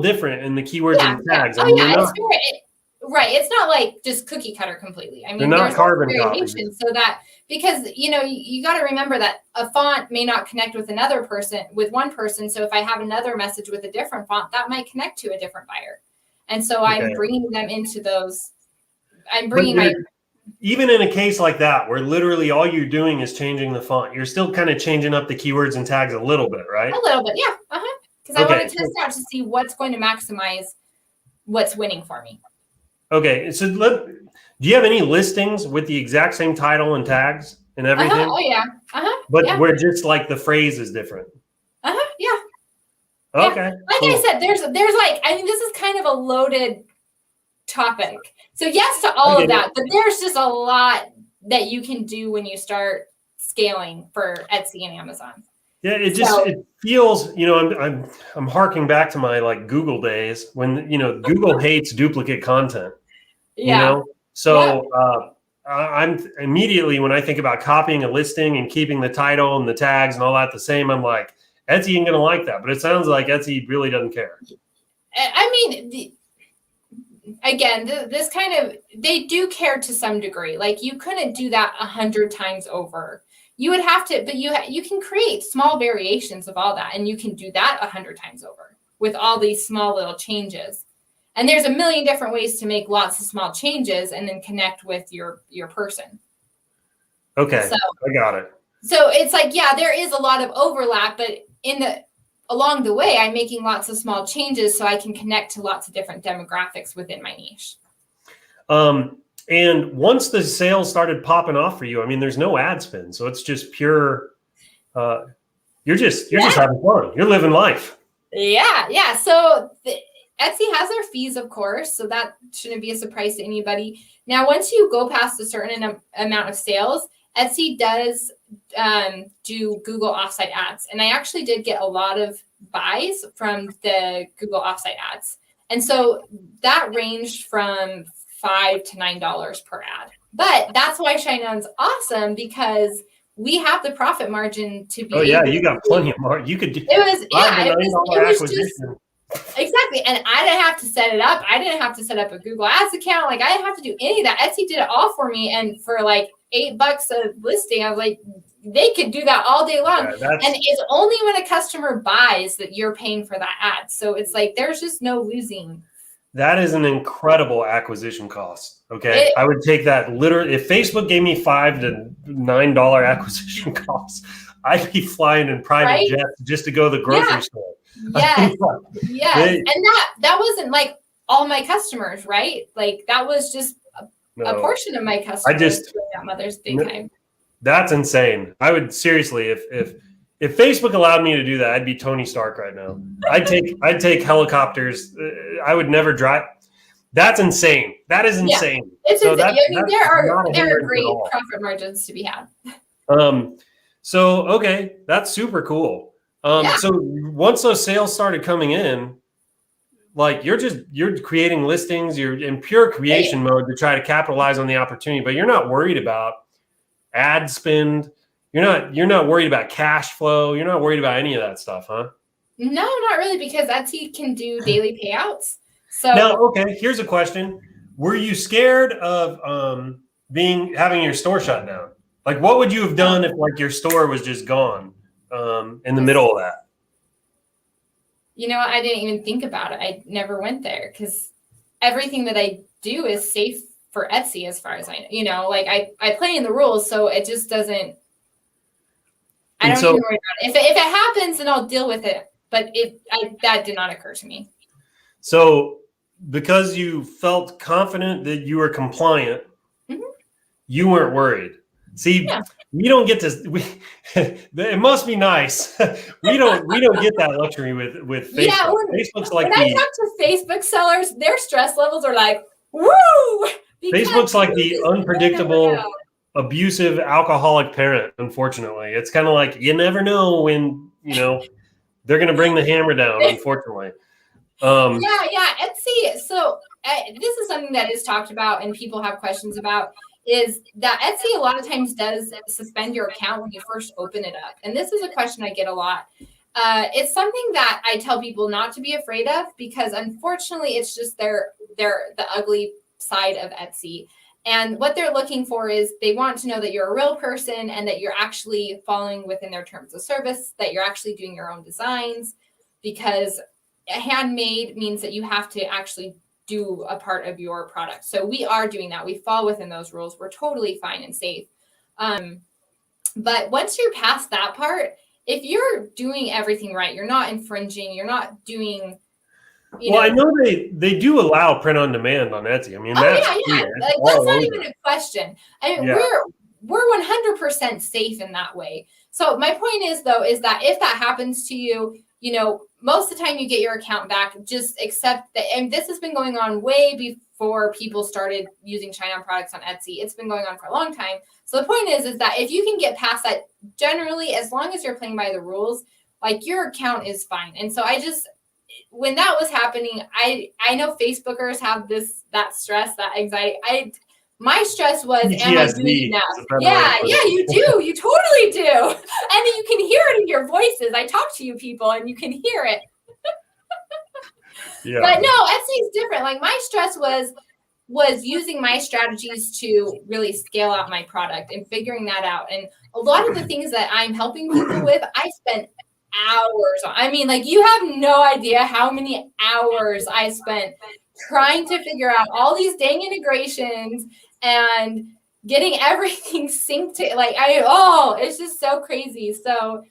different in the keywords and tags. Right. It's not just cookie cutter completely. I mean, they're not carbon copies. So that, because you got to remember that a font may not connect with one person. So if I have another message with a different font, that might connect to a different buyer. And so I'm bringing them into those. Even in a case like that, where literally all you're doing is changing the font, you're still kind of changing up the keywords and tags a little bit, right? A little bit, yeah. Because I want to test out to see what's going to maximize what's winning for me. Okay, so do you have any listings with the exact same title and tags and everything? Oh yeah. But where just the phrase is different. Yeah. Okay. Cool. I said, there's this is kind of a loaded topic. So yes to all of that, but there's just a lot that you can do when you start scaling for Etsy and Amazon. Yeah, it feels, I'm harking back to my like Google days when, Google hates duplicate content, Yeah. So I'm immediately, when I think about copying a listing and keeping the title and the tags and all that the same, I'm like, Etsy ain't going to like that. But it sounds like Etsy really doesn't care. I mean, again, this kind of, they do care to some degree. Like you couldn't do that 100 times over. You would have to, but you can create small variations of all that, and you can do that 100 times over with all these small little changes. And there's a million different ways to make lots of small changes and then connect with your person. Okay, so, I got it. So it's like, yeah, there is a lot of overlap, but along the way, I'm making lots of small changes so I can connect to lots of different demographics within my niche. And once the sales started popping off for you, I mean, there's no ad spend, so it's just pure. You're just having fun. You're living life. Yeah. So Etsy has their fees, of course, so that shouldn't be a surprise to anybody. Now, once you go past a certain amount of sales, Etsy does do Google offsite ads. And I actually did get a lot of buys from the Google offsite ads. And so that ranged from $5 to $9 per ad. But that's why ShineOn's awesome, because we have the profit margin to be. Oh yeah, you got plenty of margin. You could do. It was just exactly, and I didn't have to set it up. I didn't have to set up a Google Ads account. Like I didn't have to do any of that. Etsy did it all for me, and for like $8 a listing, I was like, they could do that all day long. Yeah, and it's only when a customer buys that you're paying for that ad. So it's like there's just no losing. That is an incredible acquisition cost. Okay. I would take that literally. If Facebook gave me $5 to $9 acquisition costs, I'd be flying in private jets just to go to the grocery store. Yes. And that wasn't like all my customers, right? Like that was just a portion of my customers during that Mother's Day time. That's insane. I would seriously, if Facebook allowed me to do that, I'd be Tony Stark right now. I'd take helicopters. I would never drive. That's insane. That is insane. It's insane. There are great profit margins to be had. So okay, that's super cool. So once those sales started coming in, like you're creating listings, you're in pure creation mode to try to capitalize on the opportunity, but you're not worried about ad spend. You're not worried about cash flow. You're not worried about any of that stuff, huh? No, not really, because Etsy can do daily payouts. So now, okay, here's a question. Were you scared of having your store shut down? Like what would you have done if like your store was just gone in the middle of that? You know, I didn't even think about it. I never went there because everything that I do is safe for Etsy as far as I know. Like I play in the rules, so it just doesn't. I don't even worry about it. If it happens, then I'll deal with it. But that did not occur to me. So because you felt confident that you were compliant, you weren't worried. See, we don't get to. It must be nice. we don't get that luxury with Facebook. Yeah, Facebook's like when I talk to Facebook sellers, their stress levels are like, woo. Facebook's like the unpredictable, abusive, alcoholic parent. Unfortunately, it's kind of like you never know when they're going to bring the hammer down. Unfortunately. Etsy. So this is something that is talked about and people have questions about. Is that Etsy a lot of times does suspend your account when you first open it up. And this is a question I get a lot. It's something that I tell people not to be afraid of because unfortunately it's just the ugly side of Etsy. And what they're looking for is they want to know that you're a real person and that you're actually following within their terms of service, that you're actually doing your own designs, because handmade means that you have to actually do a part of your product. So we are doing that. We fall within those rules. We're totally fine and safe. But once you're past that part, if you're doing everything right, you're not infringing, you're not doing, I know they do allow print on demand on Etsy. I mean, that's not even a question. I mean, we're 100% safe in that way. So my point is though, is that if that happens to you, most of the time you get your account back. Just accept that. And this has been going on way before people started using ShineOn products on Etsy. It's been going on for a long time. So the point is that if you can get past that, generally, as long as you're playing by the rules, like your account is fine. And so when that was happening, I know Facebookers have that stress, that anxiety. My stress was, am I doing enough? Yeah, you do. You totally do. And you can hear it in your voices. I talk to you people and you can hear it. Yeah. But no, Etsy is different. Like my stress was using my strategies to really scale out my product and figuring that out. And a lot of the things that I'm helping people with, I spent hours on. I mean, like you have no idea how many hours I spent trying to figure out all these dang integrations and getting everything synced to it's just so crazy. So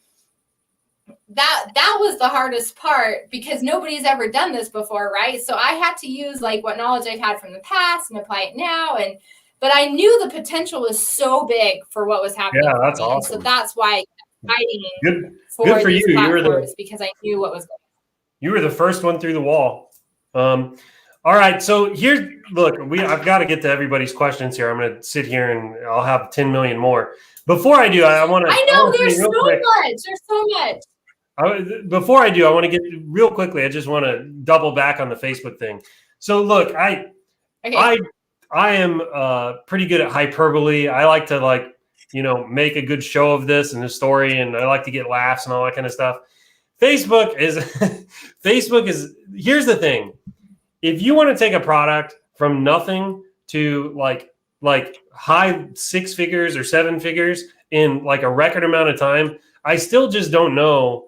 that was the hardest part because nobody's ever done this before, right? So I had to use like what knowledge I've had from the past and apply it now. But I knew the potential was so big for what was happening. Yeah, that's awesome. And so that's why I'm fighting good for you. You were because I knew what was going on. You were the first one through the wall. All right, so I've got to get to everybody's questions here. I'm going to sit here and I'll have 10 million more. Before I do, I know there's so much. There's so much. Before I do, I want to get real quickly. I just want to double back on the Facebook thing. So look, I am pretty good at hyperbole. I like to make a good show of this and the story, and I like to get laughs and all that kind of stuff. Facebook is here's the thing. If you want to take a product from nothing to like high 6 figures or 7 figures in like a record amount of time, I still just don't know.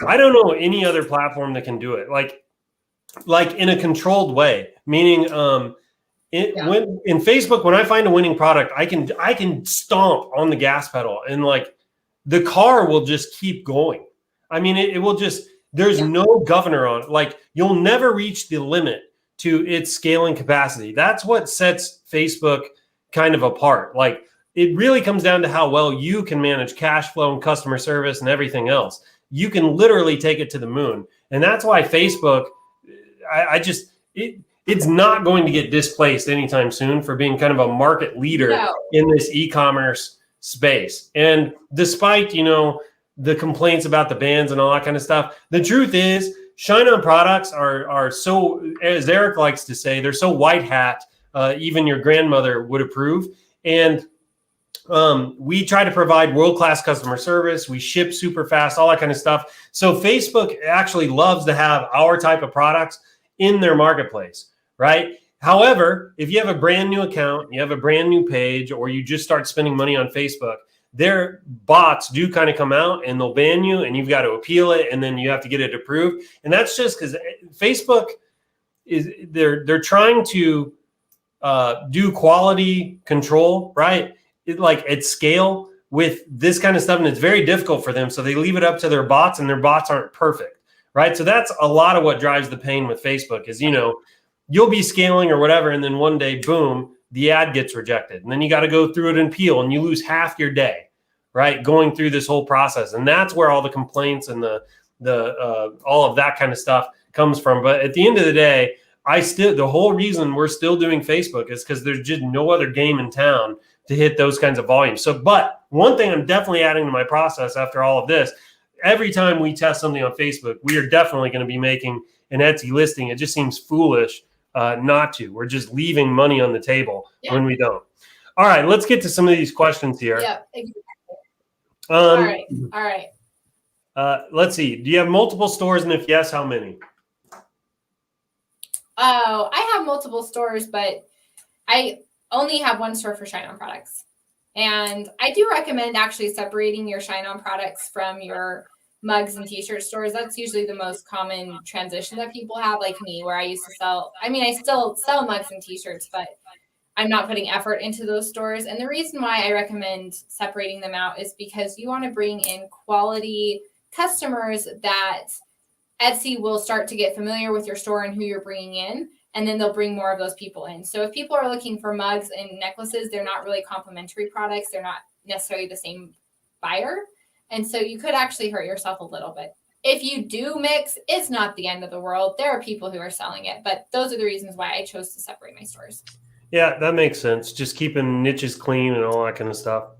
I don't know any other platform that can do it like in a controlled way. Meaning, when in Facebook, when I find a winning product, I can stomp on the gas pedal and like the car will just keep going. I mean, it will just. There's no governor on it. Like you'll never reach the limit to its scaling capacity. That's what sets Facebook kind of apart. Like it really comes down to how well you can manage cash flow and customer service and everything else. You can literally take it to the moon. And that's why Facebook, it's not going to get displaced anytime soon for being kind of a market leader in this e-commerce space. And despite, the complaints about the bans and all that kind of stuff, the truth is ShineOn products are so, as Eric likes to say, they're so white hat, even your grandmother would approve. And we try to provide world-class customer service. We ship super fast, all that kind of stuff. So Facebook actually loves to have our type of products in their marketplace, right? However, if you have a brand new account, you have a brand new page, or you just start spending money on Facebook, their bots do kind of come out and they'll ban you and you've got to appeal it and then you have to get it approved. And that's just because Facebook they're trying to do quality control, right? Like at scale with this kind of stuff, and it's very difficult for them. So they leave it up to their bots, and their bots aren't perfect, right? So that's a lot of what drives the pain with Facebook is, you'll be scaling or whatever, and then one day, boom, the ad gets rejected. And then you got to go through it and appeal, and you lose half your day, right? Going through this whole process. And that's where all the complaints and the all of that kind of stuff comes from. But at the end of the day, the whole reason we're still doing Facebook is because there's just no other game in town to hit those kinds of volumes. So, but one thing I'm definitely adding to my process after all of this, every time we test something on Facebook, we are definitely going to be making an Etsy listing. It just seems foolish not to. We're just leaving money on the table when we don't. All right, let's get to some of these questions here. Yeah, exactly. All right. Let's see. Do you have multiple stores? And if yes, how many? Oh, I have multiple stores, but I only have one store for ShineOn products. And I do recommend actually separating your ShineOn products from your mugs and t-shirt stores. That's usually the most common transition that people have, like me, where I used to I still sell mugs and t-shirts, but I'm not putting effort into those stores. And the reason why I recommend separating them out is because you want to bring in quality customers that Etsy will start to get familiar with your store and who you're bringing in, and then they'll bring more of those people in. So if people are looking for mugs and necklaces, they're not really complementary products. They're not necessarily the same buyer. And so you could actually hurt yourself a little bit. if you do mix, it's not the end of the world. There are people who are selling it, but those are the reasons why I chose to separate my stores. Yeah, that makes sense. Just keeping niches clean and all that kind of stuff.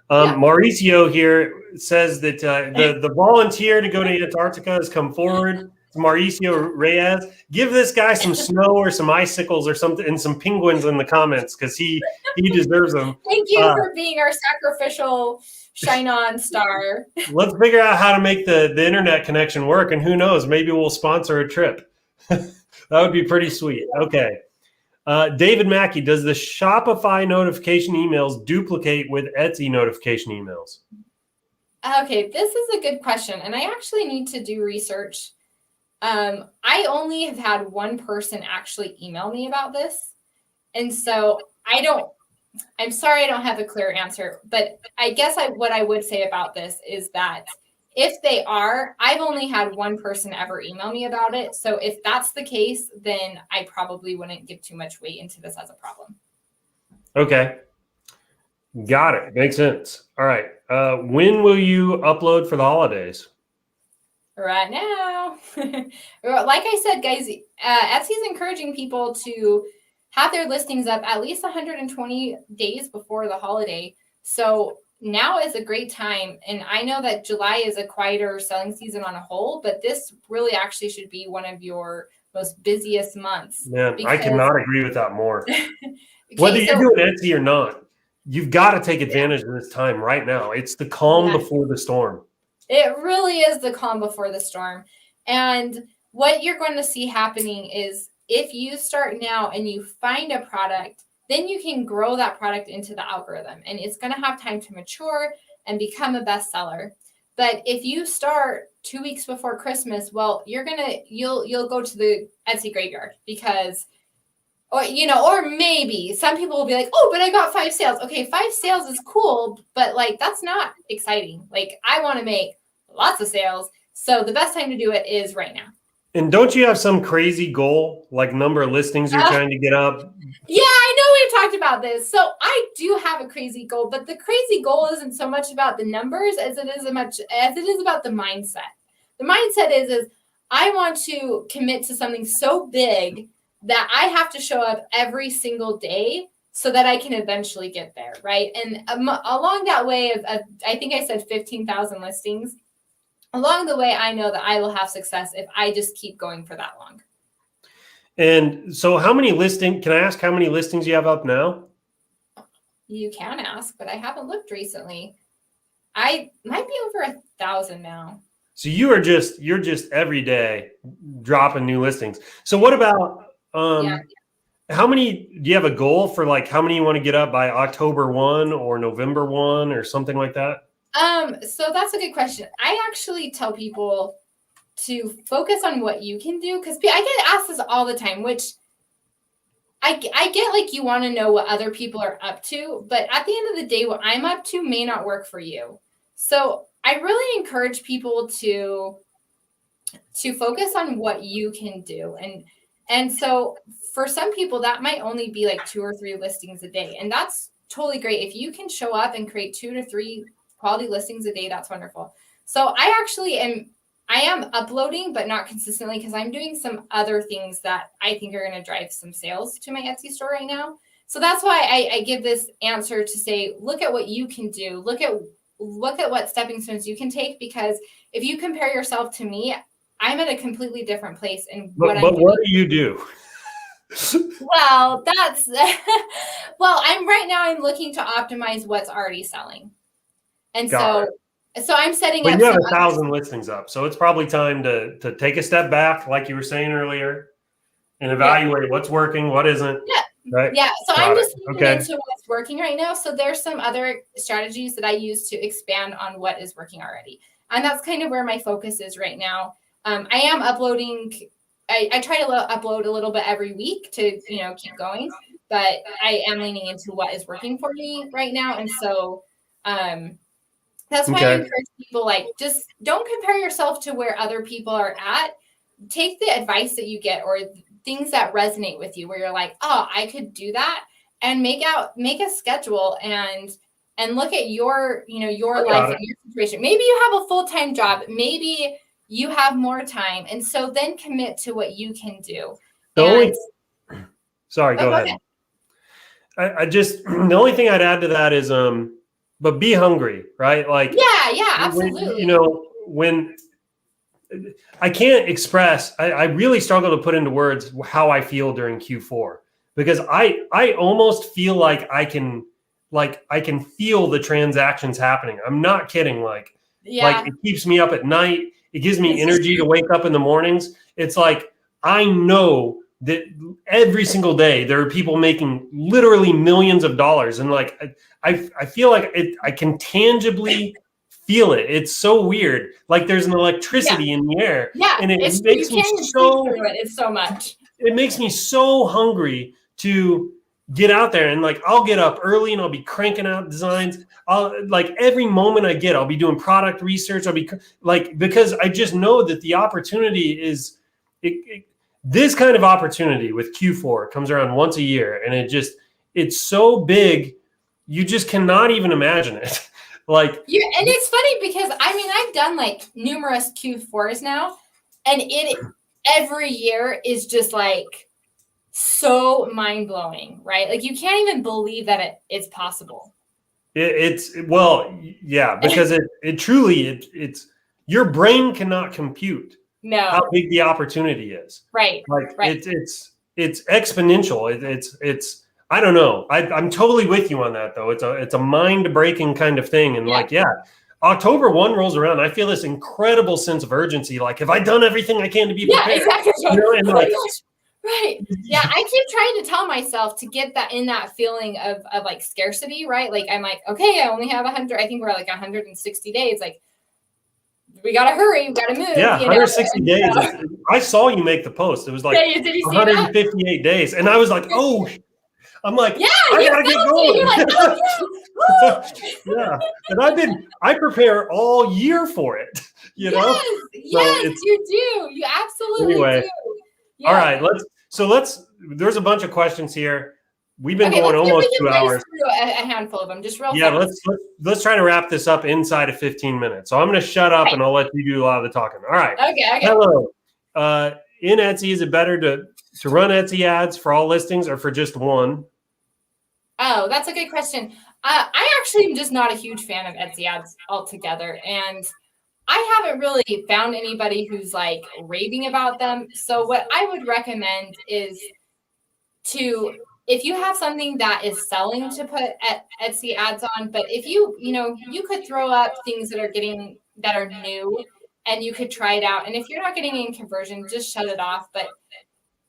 Yeah. Mauricio here says that the volunteer to go to Antarctica has come forward. It's Mauricio Reyes. Give this guy some snow or some icicles or something and some penguins in the comments because he deserves them. Thank you for being our sacrificial ShineOn star. Let's figure out how to make the internet connection work, and who knows, maybe we'll sponsor a trip. That would be pretty sweet. Okay. David Mackey, does the Shopify notification emails duplicate with Etsy notification emails? Okay, this is a good question, and I actually need to do research. I only have had one person actually email me about this, and so I'm sorry I don't have a clear answer, but I guess what I would say about this is that if they are, I've only had one person ever email me about it. So if that's the case, then I probably wouldn't give too much weight into this as a problem. Okay. Got it. Makes sense. All right. When will you upload for the holidays? Right now. Like I said, guys, Etsy is encouraging people to have their listings up at least 120 days before the holiday. So now is a great time. And I know that July is a quieter selling season on a whole, but this really actually should be one of your most busiest months. Man, I cannot agree with that more. Okay, Whether you're doing Etsy or not, you've got to take advantage of this time right now. It's the calm before the storm. It really is the calm before the storm. And what you're going to see happening is if you start now and you find a product, then you can grow that product into the algorithm, and it's going to have time to mature and become a bestseller. But if you start 2 weeks before Christmas, well, you'll go to the Etsy graveyard because, or maybe some people will be like, oh, but I got 5 sales. Okay, 5 sales is cool, but like that's not exciting. Like I want to make lots of sales. So the best time to do it is right now. And don't you have some crazy goal, like number of listings you're trying to get up? Yeah, I know we've talked about this. So I do have a crazy goal, but the crazy goal isn't so much about the numbers as it is about the mindset. The mindset is I want to commit to something so big that I have to show up every single day so that I can eventually get there, right? And along that way of I think I said 15,000 listings. Along the way, I know that I will have success if I just keep going for that long. And so can I ask how many listings you have up now? You can ask, but I haven't looked recently. I might be over 1,000 now. So you're just every day dropping new listings. So what about, how many, do you have a goal for like how many you want to get up by October 1 or November 1 or something like that? So that's a good question. I actually tell people to focus on what you can do because I get asked this all the time, which I get like you want to know what other people are up to, but at the end of the day, what I'm up to may not work for you. So I really encourage people to focus on what you can do. And so for some people, that might only be like 2 or 3 listings a day. And that's totally great. If you can show up and create 2 to 3 quality listings a day, that's wonderful. So I am uploading, but not consistently because I'm doing some other things that I think are going to drive some sales to my Etsy store right now. So that's why I give this answer to say, look at what you can do. Look at what stepping stones you can take, because if you compare yourself to me, I'm at a completely different place in what I'm doing. But what do you do? Well, I'm looking to optimize what's already selling. And so I'm setting up. But you have 1,000 listings up, so it's probably time to take a step back, like you were saying earlier, and evaluate what's working, what isn't. Yeah. Right. Yeah. So I'm just looking into what's working right now. So there's some other strategies that I use to expand on what is working already, and that's kind of where my focus is right now. I am uploading. I try to upload a little bit every week to keep going, but I am leaning into what is working for me right now, and so. That's why I encourage people, like, just don't compare yourself to where other people are at. Take the advice that you get or things that resonate with you where you're like, oh, I could do that, and make a schedule and look at your life and your situation. Maybe you have a full-time job. Maybe you have more time. And so then commit to what you can do. Sorry, go ahead. I just, the only thing I'd add to that is, but be hungry, right? Like, yeah, absolutely. When I can't express, I really struggle to put into words how I feel during Q4, because I almost feel like I can feel the transactions happening. I'm not kidding. Like it keeps me up at night. It gives me energy to wake up in the mornings. It's like, I know that every single day there are people making literally millions of dollars. And like, I feel like I can tangibly feel it. It's so weird. Like there's an electricity in the air. Yeah. And it makes me it's so much. It makes me so hungry to get out there, and like, I'll get up early and I'll be cranking out designs. I'll like, every moment I get, I'll be doing product research. I'll be like, because I just know that the opportunity is this kind of opportunity with Q4 comes around once a year, and it's so big, you just cannot even imagine it. Like, and it's funny because I mean, I've done like numerous Q4s now, and every year is just like so mind blowing, right? Like you can't even believe that it's possible. Because it truly your brain cannot compute how big the opportunity is. Right. Like it's exponential. It's I don't know. I'm totally with you on that though. It's a mind breaking kind of thing. And October 1 rolls around. I feel this incredible sense of urgency. Like, have I done everything I can to be prepared? Yeah, exactly. And like, right. Yeah. I keep trying to tell myself to get in that feeling of like scarcity, right? Like I'm like, okay, I only have 100. I think we're like 160 days. Like, we got to hurry. We got to move. Yeah, 160 days. I saw you make the post. It was like 158 days. And I was like, oh, I'm like, I got to get going. You're like, oh, yeah. And I prepare all year for it, you know? Yes, you do. You absolutely do. Yeah. All right. There's a bunch of questions here. We've been going almost 2 hours. A handful of them, just real fast. Yeah, let's try to wrap this up inside of 15 minutes. So I'm going to shut up and I'll let you do a lot of the talking. All right. Okay. Hello. In Etsy, is it better to run Etsy ads for all listings or for just one? Oh, that's a good question. I actually am just not a huge fan of Etsy ads altogether. And I haven't really found anybody who's like raving about them. So what I would recommend is if you have something that is selling, to put Etsy ads on, but if you could throw up things that are new and you could try it out. And if you're not getting any conversion, just shut it off. But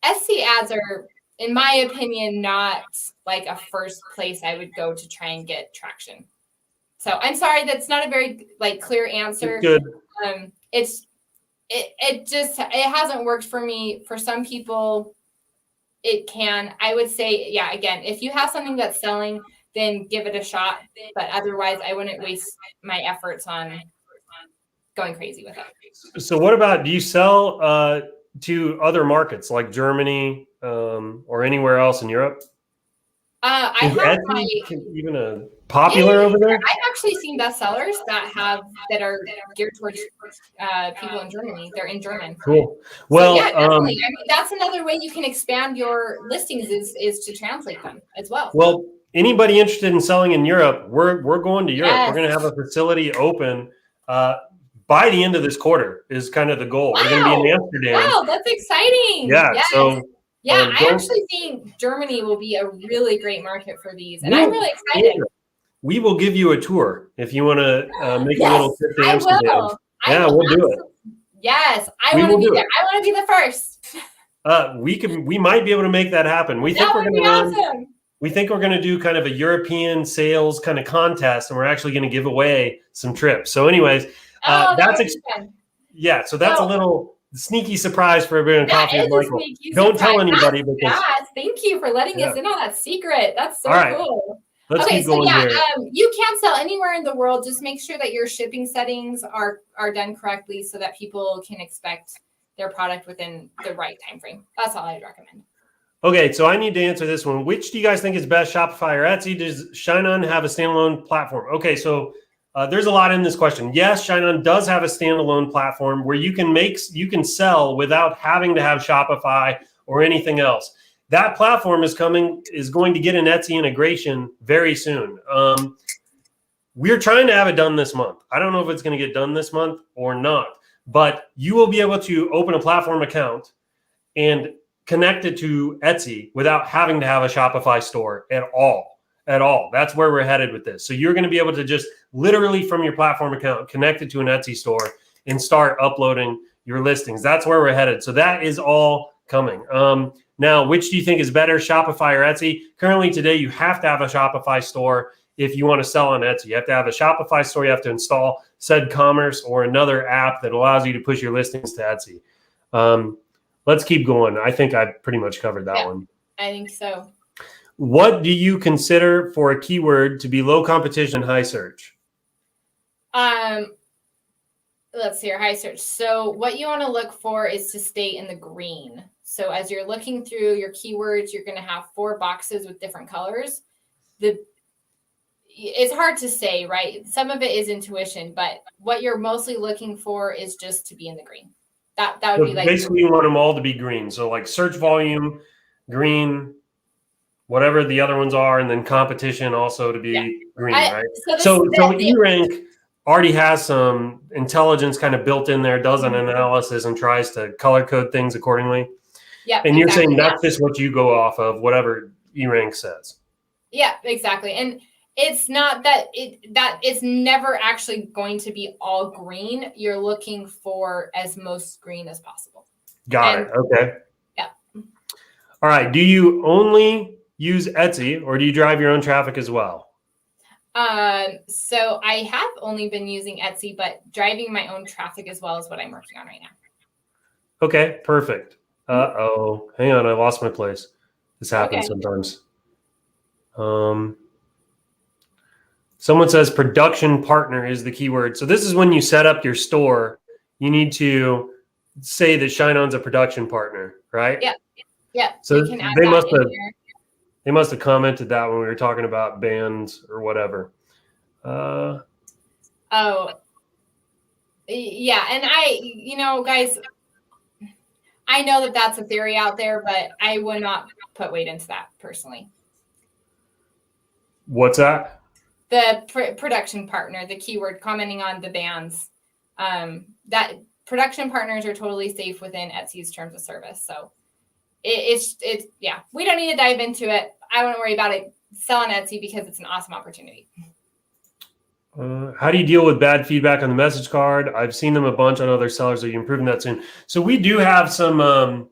Etsy ads are, in my opinion, not like a first place I would go to try and get traction. So I'm sorry, that's not a very like clear answer. Good. It hasn't worked for me. For some people, it can. I would say, again, if you have something that's selling, then give it a shot. But otherwise, I wouldn't waste my efforts on going crazy with it. So what about, do you sell to other markets like Germany or anywhere else in Europe? I have even popular over there? I've actually seen bestsellers that are geared towards people in Germany. They're in German. Cool. Well, so definitely. I mean, that's another way you can expand your listings is to translate them as well. Well, anybody interested in selling in Europe, we're going to Europe. Yes. We're going to have a facility open by the end of this quarter is kind of the goal. Wow. We're going to be in Amsterdam. Wow, that's exciting. Yeah. Yes. So. Yeah, I actually think Germany will be a really great market for these, and I'm really excited. We will give you a tour if you want to make a little trip to Amsterdam. We'll do it. Yes, I want to be there. I want to be the first. We might be able to make that happen. We think we're going to awesome. We think we're going to do kind of a European sales kind of contest, and we're actually going to give away some trips. So, anyways, that's so that's a little sneaky surprise for everyone. Coffee with Michael. Don't tell anybody because. Thank you for letting us in on that secret. That's so cool. Let's keep going here. You can sell anywhere in the world. Just make sure that your shipping settings are done correctly so that people can expect their product within the right time frame. That's all I'd recommend. Okay, so I need to answer this one. Which do you guys think is best, Shopify or Etsy? Does ShineOn have a standalone platform? Okay, so there's a lot in this question. Yes, ShineOn does have a standalone platform where you can sell without having to have Shopify or anything else. That platform is going to get an Etsy integration very soon. We're trying to have it done this month. I don't know if it's going to get done this month or not, but you will be able to open a platform account and connect it to Etsy without having to have a Shopify store at all. That's where we're headed with this. So you're going to be able to just literally from your platform account connect it to an Etsy store and start uploading your listings. That's where we're headed. So that is all coming. Now, which do you think is better, Shopify or Etsy? Currently today, you have to have a Shopify store if you want to sell on Etsy. You have to have a Shopify store. You have to install said commerce or another app that allows you to push your listings to Etsy. Let's keep going. I think I pretty much covered that one. I think so. What do you consider for a keyword to be low competition, high search? Let's see, high search. So what you want to look for is to stay in the green. So as you're looking through your keywords, you're going to have 4 boxes with different colors. It's hard to say, right? Some of it is intuition, but what you're mostly looking for is just to be in the green. That would be like basically you want them all to be green. So like search volume, green, whatever the other ones are, and then competition also to be green, right? So eRank already has some intelligence kind of built in there, does an analysis and tries to color code things accordingly. Yeah. And you're saying that's just what you go off of, whatever eRank says. Yeah, exactly. And it's not that it's never actually going to be all green. You're looking for as most green as possible. Got it. Okay. Yeah. All right. Do you only use Etsy or do you drive your own traffic as well? So I have only been using Etsy, but driving my own traffic as well is what I'm working on right now. Okay, perfect. Uh-oh. Hang on, I lost my place. This happens sometimes. Someone says production partner is the keyword. So this is when you set up your store, you need to say that ShineOn's a production partner, right? Yeah. Yeah. So they must have commented that when we were talking about bands or whatever. Oh, yeah. And guys, I know that that's a theory out there, but I would not put weight into that personally. What's that? The production partner, the keyword commenting on the bands, that production partners are totally safe within Etsy's terms of service. So it's we don't need to dive into it. I wouldn't worry about it. Sell on Etsy because it's an awesome opportunity. How do you deal with bad feedback on the message card? I've seen them a bunch on other sellers. Are you improving that soon? So we do have some,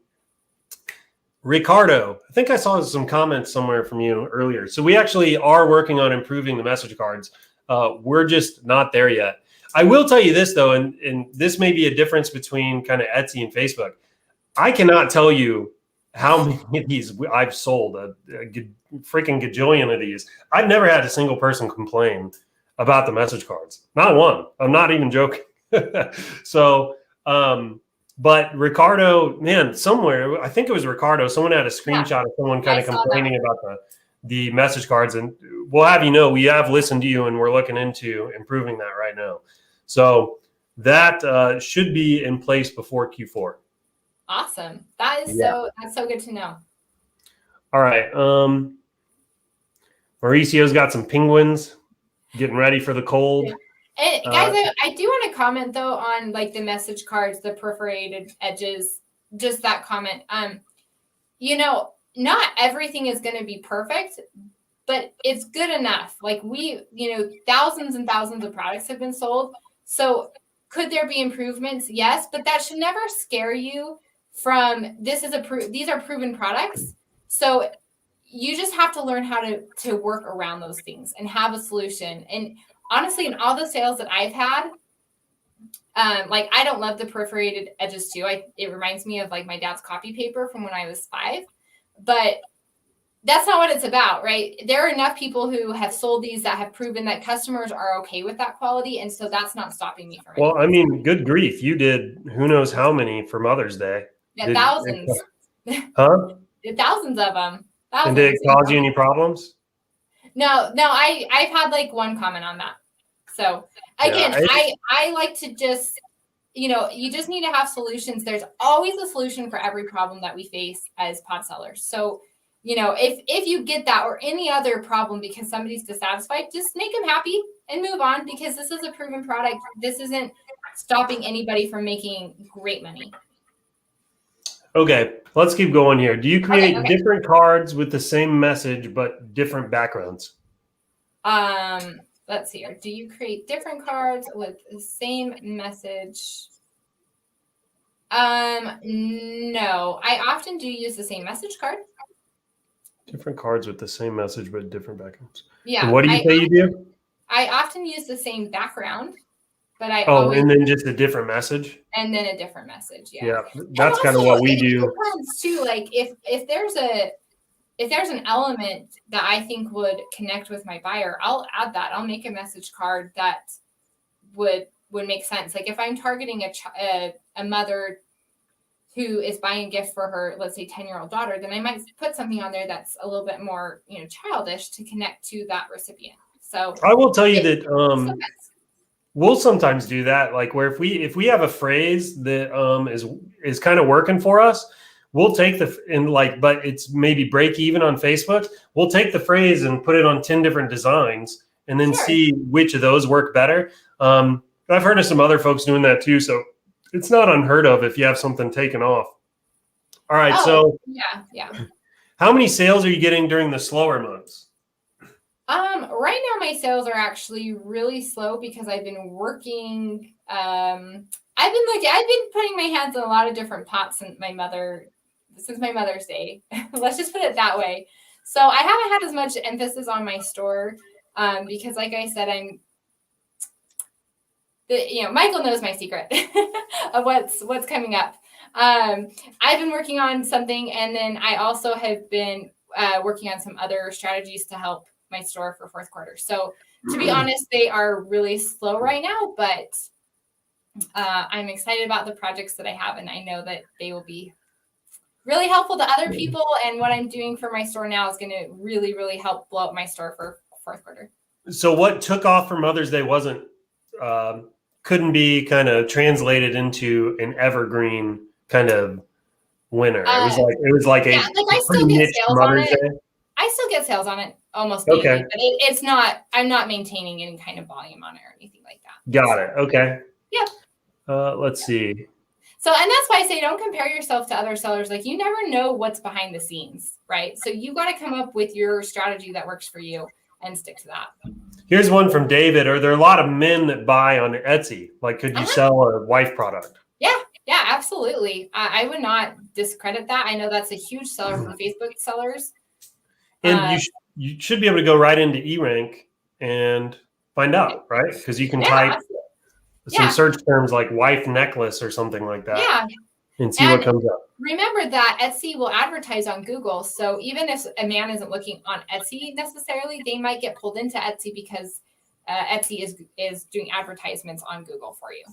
Ricardo, I think I saw some comments somewhere from you earlier. So we actually are working on improving the message cards. We're just not there yet. I will tell you this though, and this may be a difference between kind of Etsy and Facebook. I cannot tell you how many of these I've sold, a freaking gajillion of these. I've never had a single person complain about the message cards. Not one. I'm not even joking. So, but Ricardo, man, somewhere, I think it was Ricardo, someone had a screenshot of someone kind of complaining about the message cards. And we'll have you know, we have listened to you and we're looking into improving that right now. So that should be in place before Q4. Awesome. That's so good to know. All right. Mauricio's got some penguins getting ready for the cold. Yeah. And guys, I do want to comment though on like the message cards, the perforated edges, just that comment. Not everything is going to be perfect, but it's good enough. Like thousands and thousands of products have been sold. So could there be improvements? Yes, but that should never scare you from these are proven products. So you just have to learn how to work around those things and have a solution. And honestly, in all the sales that I've had, I don't love the perforated edges too. It reminds me of like my dad's copy paper from when I was 5, but that's not what it's about, right? There are enough people who have sold these that have proven that customers are okay with that quality. And so that's not stopping me from it. Well, I mean, good grief. You did who knows how many for Mother's Day. Yeah, thousands. Huh? Thousands of them. Thousands. And did it cause you any problems? No, I've had like one comment on that. So again, Yeah, I like to just, you just need to have solutions. There's always a solution for every problem that we face as pod sellers. So, if you get that or any other problem because somebody's dissatisfied, just make them happy and move on, because this is a proven product. This isn't stopping anybody from making great money. Okay, let's keep going here. Do you create Okay. different cards with the same message but different backgrounds? Let's see here. Do you create different cards with the same message? No. I often do use the same message card. Different cards with the same message but different backgrounds. Yeah. And what do you say you do? I often use the same background, but I and then just a different message. And then a different message. Yeah, that's kind of what we do. It depends too. Like if there's an element that I think would connect with my buyer, I'll add that. I'll make a message card that would make sense. Like if I'm targeting a mother who is buying a gift for her, let's say 10-year-old daughter, then I might put something on there that's a little bit more, childish to connect to that recipient. So I will tell you that we'll sometimes do that. Like where if we have a phrase that is kind of working for us, we'll take but it's maybe break even on Facebook. We'll take the phrase and put it on 10 different designs and then see which of those work better. I've heard of some other folks doing that too. So it's not unheard of if you have something taken off. All right. So yeah. How many sales are you getting during the slower months? Right now my sales are actually really slow because I've been working. I've been putting my hands in a lot of different pots since my Mother's Day. Let's just put it that way. So I haven't had as much emphasis on my store because, like I said, Michael knows my secret of what's coming up. I've been working on something, and then I also have been working on some other strategies to help my store for fourth quarter. So to be honest, they are really slow right now, but I'm excited about the projects that I have, and I know that they will be really helpful to other people. And what I'm doing for my store now is going to really, really help blow up my store for fourth quarter. So what took off for Mother's Day couldn't be kind of translated into an evergreen kind of winner. It was like I still get sales on it. I still get sales on it almost daily, but it's not. I'm not maintaining any kind of volume on it or anything like that. Got it. Okay. Yep. Let's see. So, and that's why I say don't compare yourself to other sellers. Like you never know what's behind the scenes, right? So you got to come up with your strategy that works for you and stick to that. Here's one from David. Are there a lot of men that buy on Etsy? Like, could you sell a wife product? Yeah, absolutely. I would not discredit that. I know that's a huge seller for Facebook sellers. And you should be able to go right into eRank and find out, right? Because you can type some search terms like wife necklace or something like that. Yeah. And see what comes up. Remember that Etsy will advertise on Google. So even if a man isn't looking on Etsy necessarily, they might get pulled into Etsy because Etsy is doing advertisements on Google for you.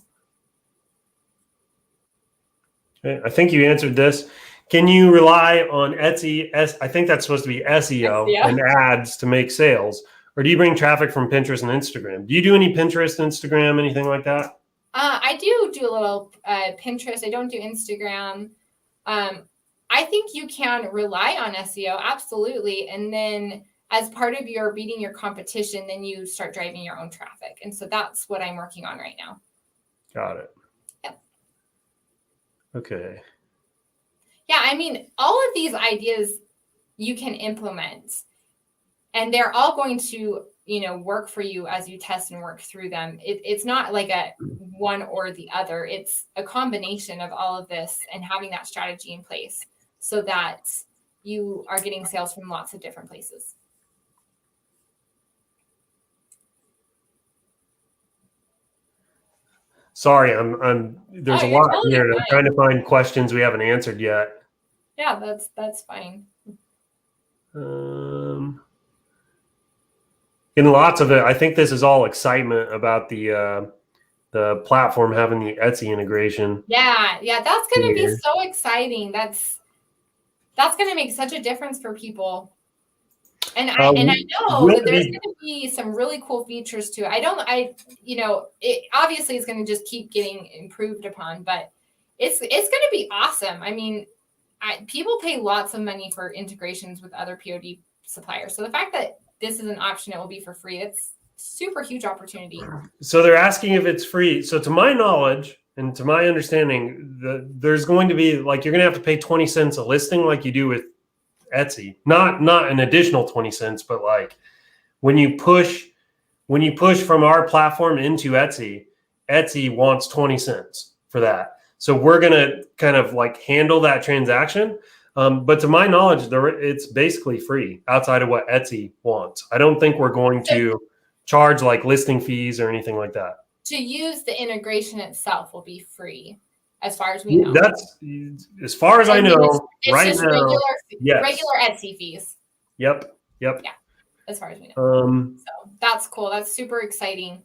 Okay, I think you answered this. Can you rely on Etsy? I think that's supposed to be SEO and ads to make sales. Or do you bring traffic from Pinterest and Instagram? Do you do any Pinterest, Instagram, anything like that? I do a little Pinterest. I don't do Instagram. I think you can rely on SEO, absolutely. And then as part of your beating your competition, then you start driving your own traffic. And so that's what I'm working on right now. Got it. Yep. Okay. Yeah, I mean, all of these ideas you can implement, and they're all going to, work for you as you test and work through them. It's not like a one or the other. It's a combination of all of this and having that strategy in place so that you are getting sales from lots of different places. Sorry, there's a lot here. I'm trying to find questions we haven't answered yet. Yeah, that's fine. In lots of it, I think this is all excitement about the platform having the Etsy integration. Yeah, that's going to be so exciting. That's going to make such a difference for people. And I know that there's be- going to be some really cool features too. It obviously is going to just keep getting improved upon, but it's going to be awesome. I mean, people pay lots of money for integrations with other POD suppliers. So the fact that this is an option, it will be for free. It's super huge opportunity. So they're asking if it's free. So to my knowledge and to my understanding, there's going to be like, you're going to have to pay 20 cents a listing like you do with Etsy. Not an additional 20 cents, but like when you push from our platform into Etsy wants 20 cents for that. So we're going to kind of like handle that transaction. But to my knowledge, it's basically free outside of what Etsy wants. I don't think we're going to charge like listing fees or anything like that. To use the integration itself will be free, as far as we know. That's as far as I know. It's right just now, regular Etsy fees. Yep. Yeah, as far as we know. So that's cool. That's super exciting.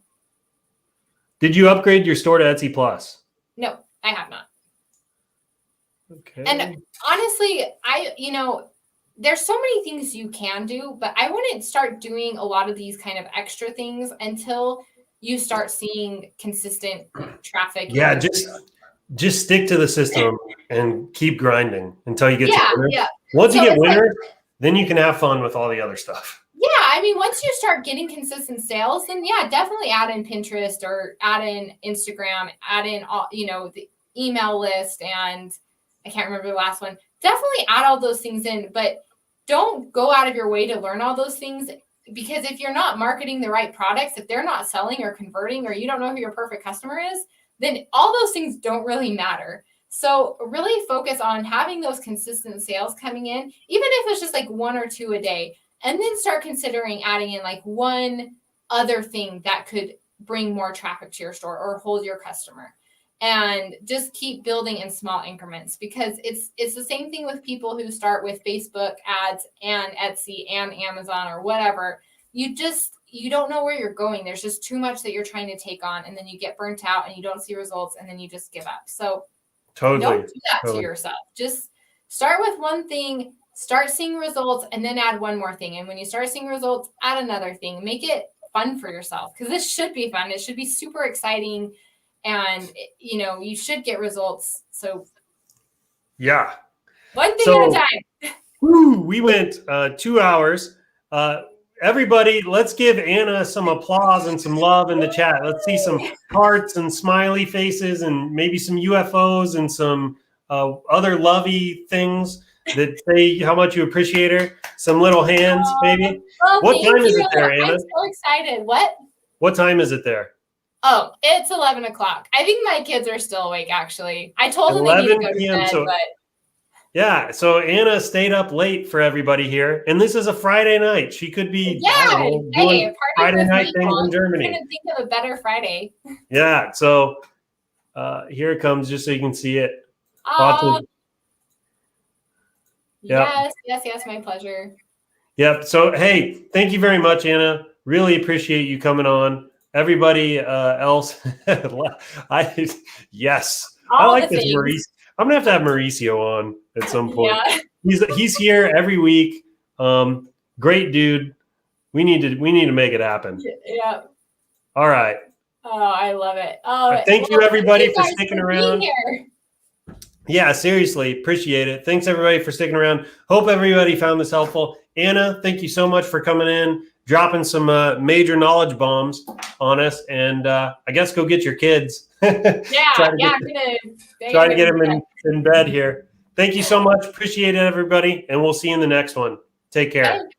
Did you upgrade your store to Etsy Plus? No, I have not. Okay. And honestly, there's so many things you can do, but I wouldn't start doing a lot of these kind of extra things until you start seeing consistent traffic. Yeah, just stick to the system and keep grinding until you get to winter. Yeah. Once you get winter, then you can have fun with all the other stuff. Yeah, I mean, once you start getting consistent sales, then yeah, definitely add in Pinterest or add in Instagram, add in all, the email list, and I can't remember the last one. Definitely add all those things in, but don't go out of your way to learn all those things, because if you're not marketing the right products, if they're not selling or converting, or you don't know who your perfect customer is, then all those things don't really matter. So really focus on having those consistent sales coming in, even if it's just like 1 or 2 a day, and then start considering adding in like one other thing that could bring more traffic to your store or hold your customer. And just keep building in small increments, because it's the same thing with people who start with Facebook ads and Etsy and Amazon or whatever. You don't know where you're going. There's just too much that you're trying to take on, and then you get burnt out and you don't see results, and then you just give up. So don't do that to yourself. Just start with one thing, start seeing results, and then add one more thing. And when you start seeing results, add another thing. Make it fun for yourself, because this should be fun. It should be super exciting. And, you should get results. So, yeah. One thing at a time. We went 2 hours. Everybody, let's give Anna some applause and some love in the chat. Let's see some hearts and smiley faces and maybe some UFOs and some other lovey things that say how much you appreciate her. Some little hands, maybe. What time is it there, Anna? I'm so excited. What time is it there? Oh, it's 11 o'clock. I think my kids are still awake, actually. I told them they need to go to bed, but... Yeah, so Anna stayed up late for everybody here, and this is a Friday night. She could be doing Friday night things in Germany. I couldn't think of a better Friday. Yeah, so here it comes, just so you can see it. Yes, my pleasure. Yep. So, hey, thank you very much, Anna. Really appreciate you coming on. Everybody else, yes. I like this, Maurice. I'm gonna have to have Mauricio on at some point. Yeah. He's here every week. Great dude. We need to make it happen. Yeah. All right. Oh, I love it. Oh, thank you everybody for sticking around. Yeah, seriously, appreciate it. Thanks everybody for sticking around. Hope everybody found this helpful. Anna, thank you so much for coming in, dropping some major knowledge bombs on us, and I guess go get your kids. Try to get them in bed here. Thank you so much. Appreciate it, everybody, and we'll see you in the next one. Take care.